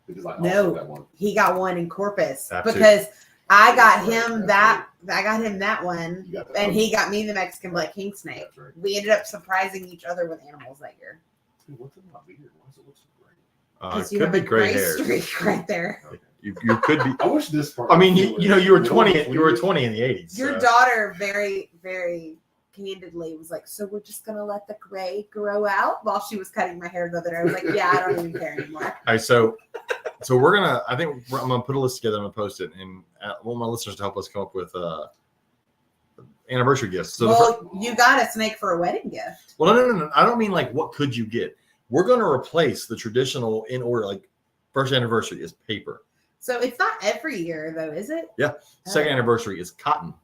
Because I No. also got one. He got one in Corpus That too. because I got That's him right, that. I got him that one, You got that and one. he got me the Mexican black king snake. That's right. We ended up surprising each other with animals that year. Dude, what's in my beard? Why does it look so gray? It Because you could have be a gray gray hair. streak right there. Okay. You could be. I wish this part. I mean, was you were cooler. 20. You were Clear. 20 in the 80s. Your so. daughter very, very candidly was like, "So we're just gonna let the gray grow out?" While she was cutting my hair the other day, I was like, "Yeah, I don't even care anymore." All right, so we're gonna. I'm gonna put a list together. I'm gonna post it, and I want my listeners to help us come up with anniversary gifts. So Well, you got a snake for a wedding gift. no. I don't mean like what could you get. We're gonna replace the traditional in order. Like first anniversary is paper. So it's not every year though, is it? Yeah. Second Oh. anniversary is cotton.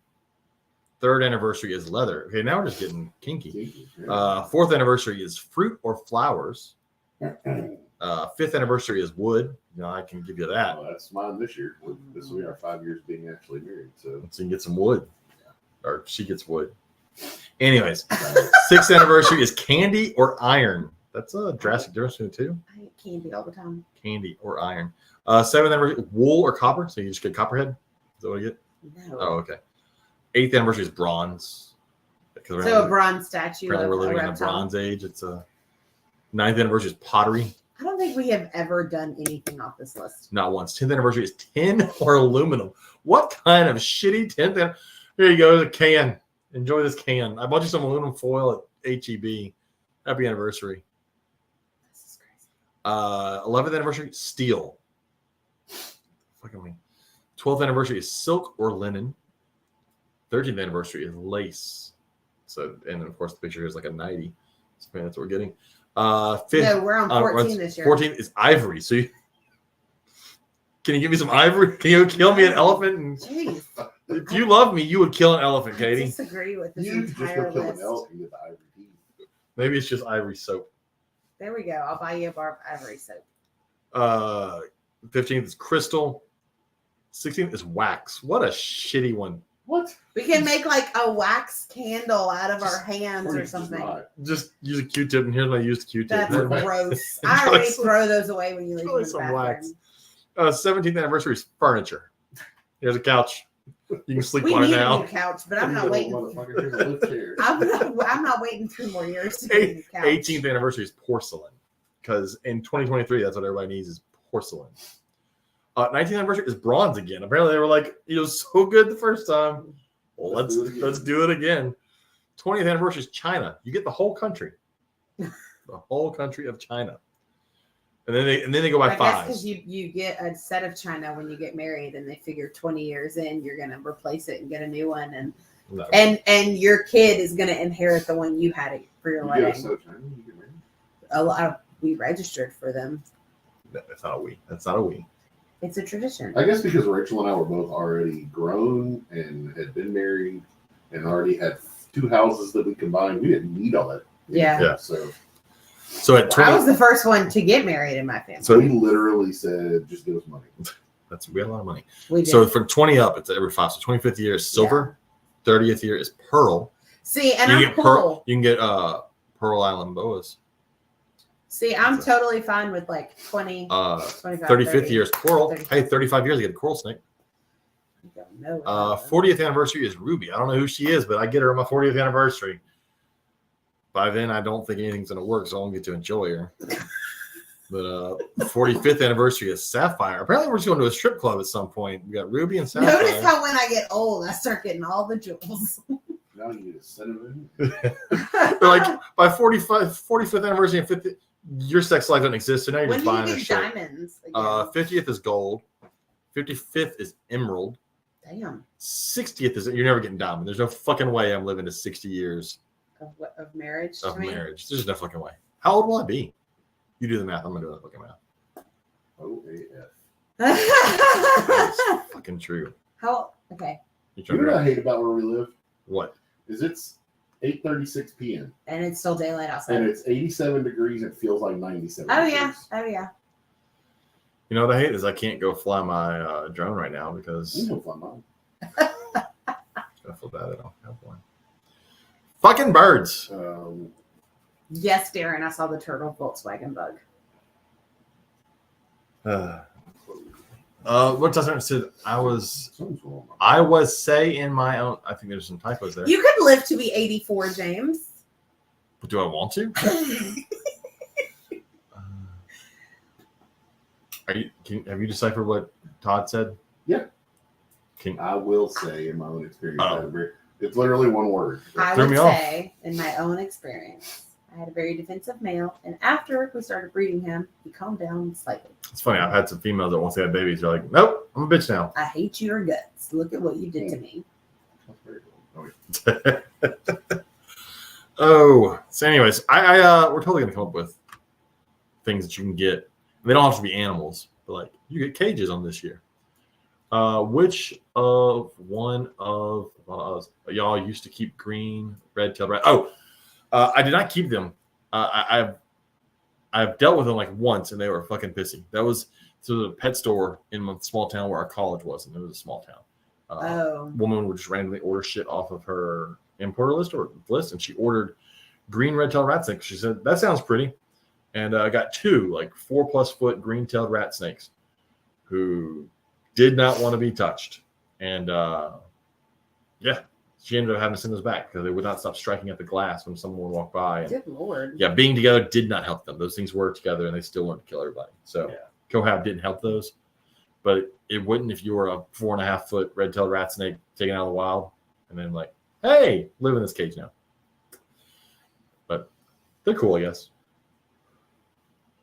Third anniversary is leather. Okay, now we're just getting kinky. Fourth anniversary is fruit or flowers. Fifth anniversary is wood. You know, I can give you that. Well, that's mine this year. This will be our 5 years being actually married. So So you can get some wood. Or she gets wood. Anyways, sixth anniversary is candy or iron. That's a drastic difference between the two. I eat candy all the time. Candy or iron. Seventh anniversary, wool or copper. So you just get copperhead. Is that what you get? No. Oh, okay. Eighth anniversary is bronze. Because So a bronze statue. apparently Of we're living a in the reptile. Bronze Age. It's a ninth anniversary is pottery. I don't think we have ever done anything off this list. Not once. 10th anniversary is tin or aluminum. What kind of shitty 10th? Here you go, the can. Enjoy this can. I bought you some aluminum foil at HEB. Happy anniversary. This is crazy. 11th anniversary, steel. Fucking me. 12th anniversary is silk or linen. 13th anniversary is lace. So, and of course, the picture here is like a 90. So maybe that's what we're getting. Fifth, No, we're on 14 this year. 14th is ivory. So, can you give me some ivory? Can you kill me an elephant? And Jeez. if you love me, you would kill an elephant, I Katie. disagree with this you just entire go kill an list. elk and get the ivory teeth. Maybe it's just ivory soap. There we go. I'll buy you a bar of ivory soap. 15th is crystal. 16th is wax. What a shitty one. What? We can make like a wax candle out of our hands or Just something. not. Just use a Q-tip, and here's my used Q-tip. That's Perfect. gross. I already throw those away when you leave Probably them in the some bathroom. wax. 17th anniversary is furniture. Here's a couch. You can sleep We on it need a now. new couch, but I'm not waiting. Motherfucker, here's a lift chair. I'm not waiting 2 more years to get a new couch. 18th anniversary is porcelain, because in 2023, that's what everybody needs is porcelain. 19th anniversary is bronze again. Apparently, they were like, it was so good the first time. Well, let's do it again. 20th anniversary is China. You get the whole country, the whole country of China, and then they go by I guess fives. because you get a set of china when you get married, and they figure 20 years in you're gonna replace it and get a new one, No. and your kid is gonna inherit the one you had for your You get a wedding. set of China, you get married? A lot we registered for them. That's not a we. That's not a we. It's a tradition. I guess because Rachel and I were both already grown and had been married and already had 2 houses that we combined, we didn't need all that. Yeah. Yeah. So at 20, I was the first one to get married in my family. So- we literally said, just give us money. we had a lot of money. We did. So from 20 up, it's every 5. So 25th year is silver. 30th year is pearl. See, and you I'm can get cool. pearl. You can get Pearl Island boas. See, I'm totally fine with like 20, 25, 35th 30. year is coral. 35. Hey, 35 years, you get a coral snake. I don't know what that 40th anniversary is Ruby. I don't know who she is, but I get her on my 40th anniversary. By then, I don't think anything's going to work, so I won't get to enjoy her. But 45th anniversary is Sapphire. Apparently, we're just going to a strip club at some point. We got Ruby and Sapphire. Notice how when I get old, I start getting all the jewels. Now you need a cinnamon. They're like, by 45th anniversary and 50th, your sex life doesn't exist, so now you're When just do you buying a get shit. diamonds? Again? 50th is gold. 55th is emerald. Damn. 60th is you're never getting diamond. There's no fucking way I'm living to 60 years Of marriage? of to me? marriage. There's no fucking way. How old will I be? You do the math. I'm gonna do the fucking math. OAF. That is fucking true. How? Okay. You You trying know to what I hate about where we live? what? Is it's 8:36 p.m. And it's still daylight outside. and it's 87 degrees and it feels like 97 Oh, degrees. yeah. Oh, yeah. You know what I hate is I can't go fly my drone right now because You know fun, Mom. I feel bad I don't have one. Fucking birds. Yes, Darren, I saw the turtle Volkswagen bug. What I said I was Something's wrong. say in my own. I think there's some typos there. You could live to be 84, James. But do I want to? Have you deciphered what Todd said? Yeah. I will say in my own experience, I had a very, it's literally one word. I Threw would me off. say, in my own experience, I had a very defensive male, and after we started breeding him, he calmed down slightly. It's funny. I've had some females that once they had babies, they're like, "Nope, I'm a bitch now." I hate your guts. Look at what you did to me. That's very cool. Oh, Oh, so anyways, we're totally gonna come up with things that you can get. They don't have to be animals, but like you get cages on this year. Which of one of y'all used to keep green red-tailed rat? Oh, I did not keep them. I've dealt with them like once, and they were fucking pissy. That was a pet store in a small town where our college was, and it was a small town. Woman would just randomly order shit off of her importer list, and she ordered green red-tailed rat snakes. She said that sounds pretty, and I got 2 like 4+ foot green-tailed rat snakes who did not want to be touched, and yeah, she ended up having to send those back because they would not stop striking at the glass when someone would walk by. And, Good Lord. yeah, being together did not help them. Those things worked together, and they still wanted to kill everybody. So Yeah. cohab didn't help those, but it wouldn't if you were a 4.5 foot red-tailed rat snake taken out of the wild, and then like, hey, live in this cage now. But they're cool, I guess.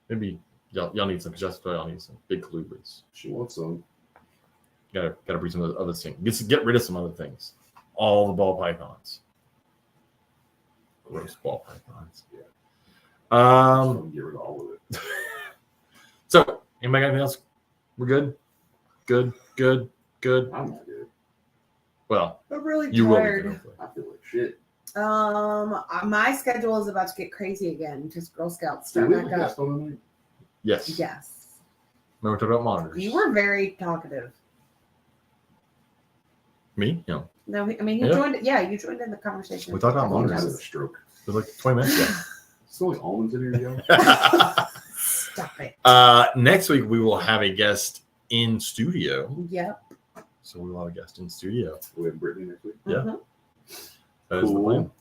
Maybe y'all need some. Just y'all need some big colubrids. She wants some. Gotta breed some of the other things. Get rid of some other things. All the ball pythons. Gross ball pythons. Yeah. Get rid of all of it. So anybody got anything else? We're good. Good. I'm not good. Well, I'm really you will be tired. good, hopefully. I feel like shit. My schedule is about to get crazy again because Girl Scouts Do start we back have a up. guest on tonight? Yes. Yes. Remember to talk about monitors. You were very talkative. Me? No. No, I mean, you Yeah. joined. Yeah, you joined in the conversation. We talked about I'm having a almonds. stroke. It was like 20 minutes ago. It's only almonds in here, yo. Stop it. Next week, we will have a guest in studio. Yep. So we will have a guest in studio. We have Brittany next week. Yeah. Mhm. That is the Cool. plan.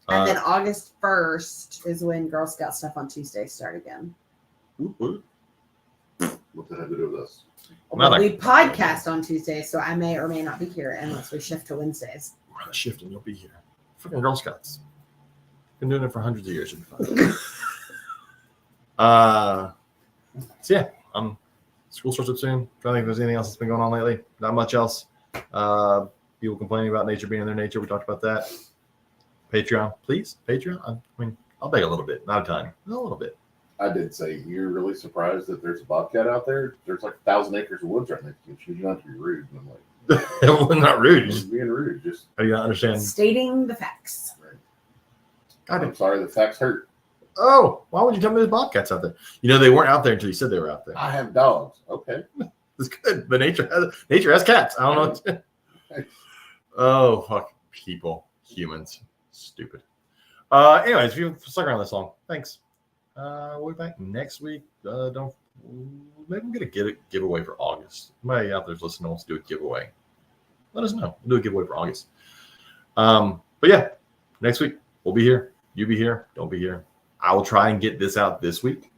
And then August 1st is when Girl Scout stuff on Tuesdays start again. Whoop, whoop. What the heck to do with us? Not Well, like- we podcast on Tuesdays, so I may or may not be here unless we shift to Wednesdays. We're on a shift and you'll be here. Freaking Girl Scouts. Been doing it for hundreds of years. You'll be fine. So yeah, school starts up soon. Trying to think if there's anything else that's been going on lately. Not much else. People complaining about nature being in their nature. We talked about that. Patreon, please. Patreon. I mean, I'll beg a little bit, not a ton, a little bit. I did say you're really surprised that there's a bobcat out there. There's like 1,000 acres of woods right next to you. You don't have to be rude. And I'm like, Well, not rude. just being rude. Just How do you not understand? Stating the facts. God, I'm sorry, the facts hurt. oh, why would you tell me there's bobcats out there? You know, they weren't out there until you said they were out there. I have dogs. Okay. It's good, but nature has cats. I don't know. Oh, fuck people, humans, stupid. Anyways, if you stuck around this long, thanks. We'll be back next week. Maybe we'll get a giveaway for August. Somebody out there's listening wants to do a giveaway. Let us know. We'll do a giveaway for August. But yeah, next week we'll be here. You be here. Don't be here. I will try and get this out this week.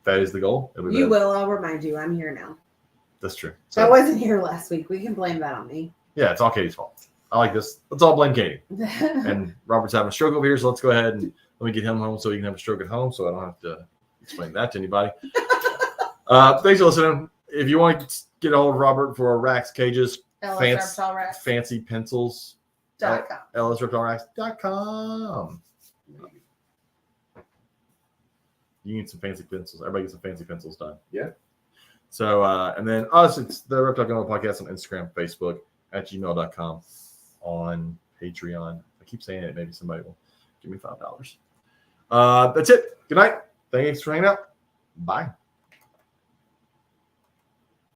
That is the goal. You will. I'll remind you. I'm here now. That's true. I wasn't here last week. We can blame that on me. Yeah, it's all Katie's fault. I like this. Let's all blame Katie. And Robert's having a stroke over here, so let's go ahead and let me get him home so he can have a stroke at home, so I don't have to explain that to anybody. Thanks for listening. If you want to get a hold of Robert for racks, cages, fancy pencils, lsreptileracks.com. You need some fancy pencils. Everybody gets some fancy pencils done. Yeah. So, and then us, it's the Reptile Gumbo podcast on Instagram, Facebook, at gmail.com, on Patreon. I keep saying it. Maybe somebody will give me $5. That's it. Good night. Thanks for hanging out. Bye.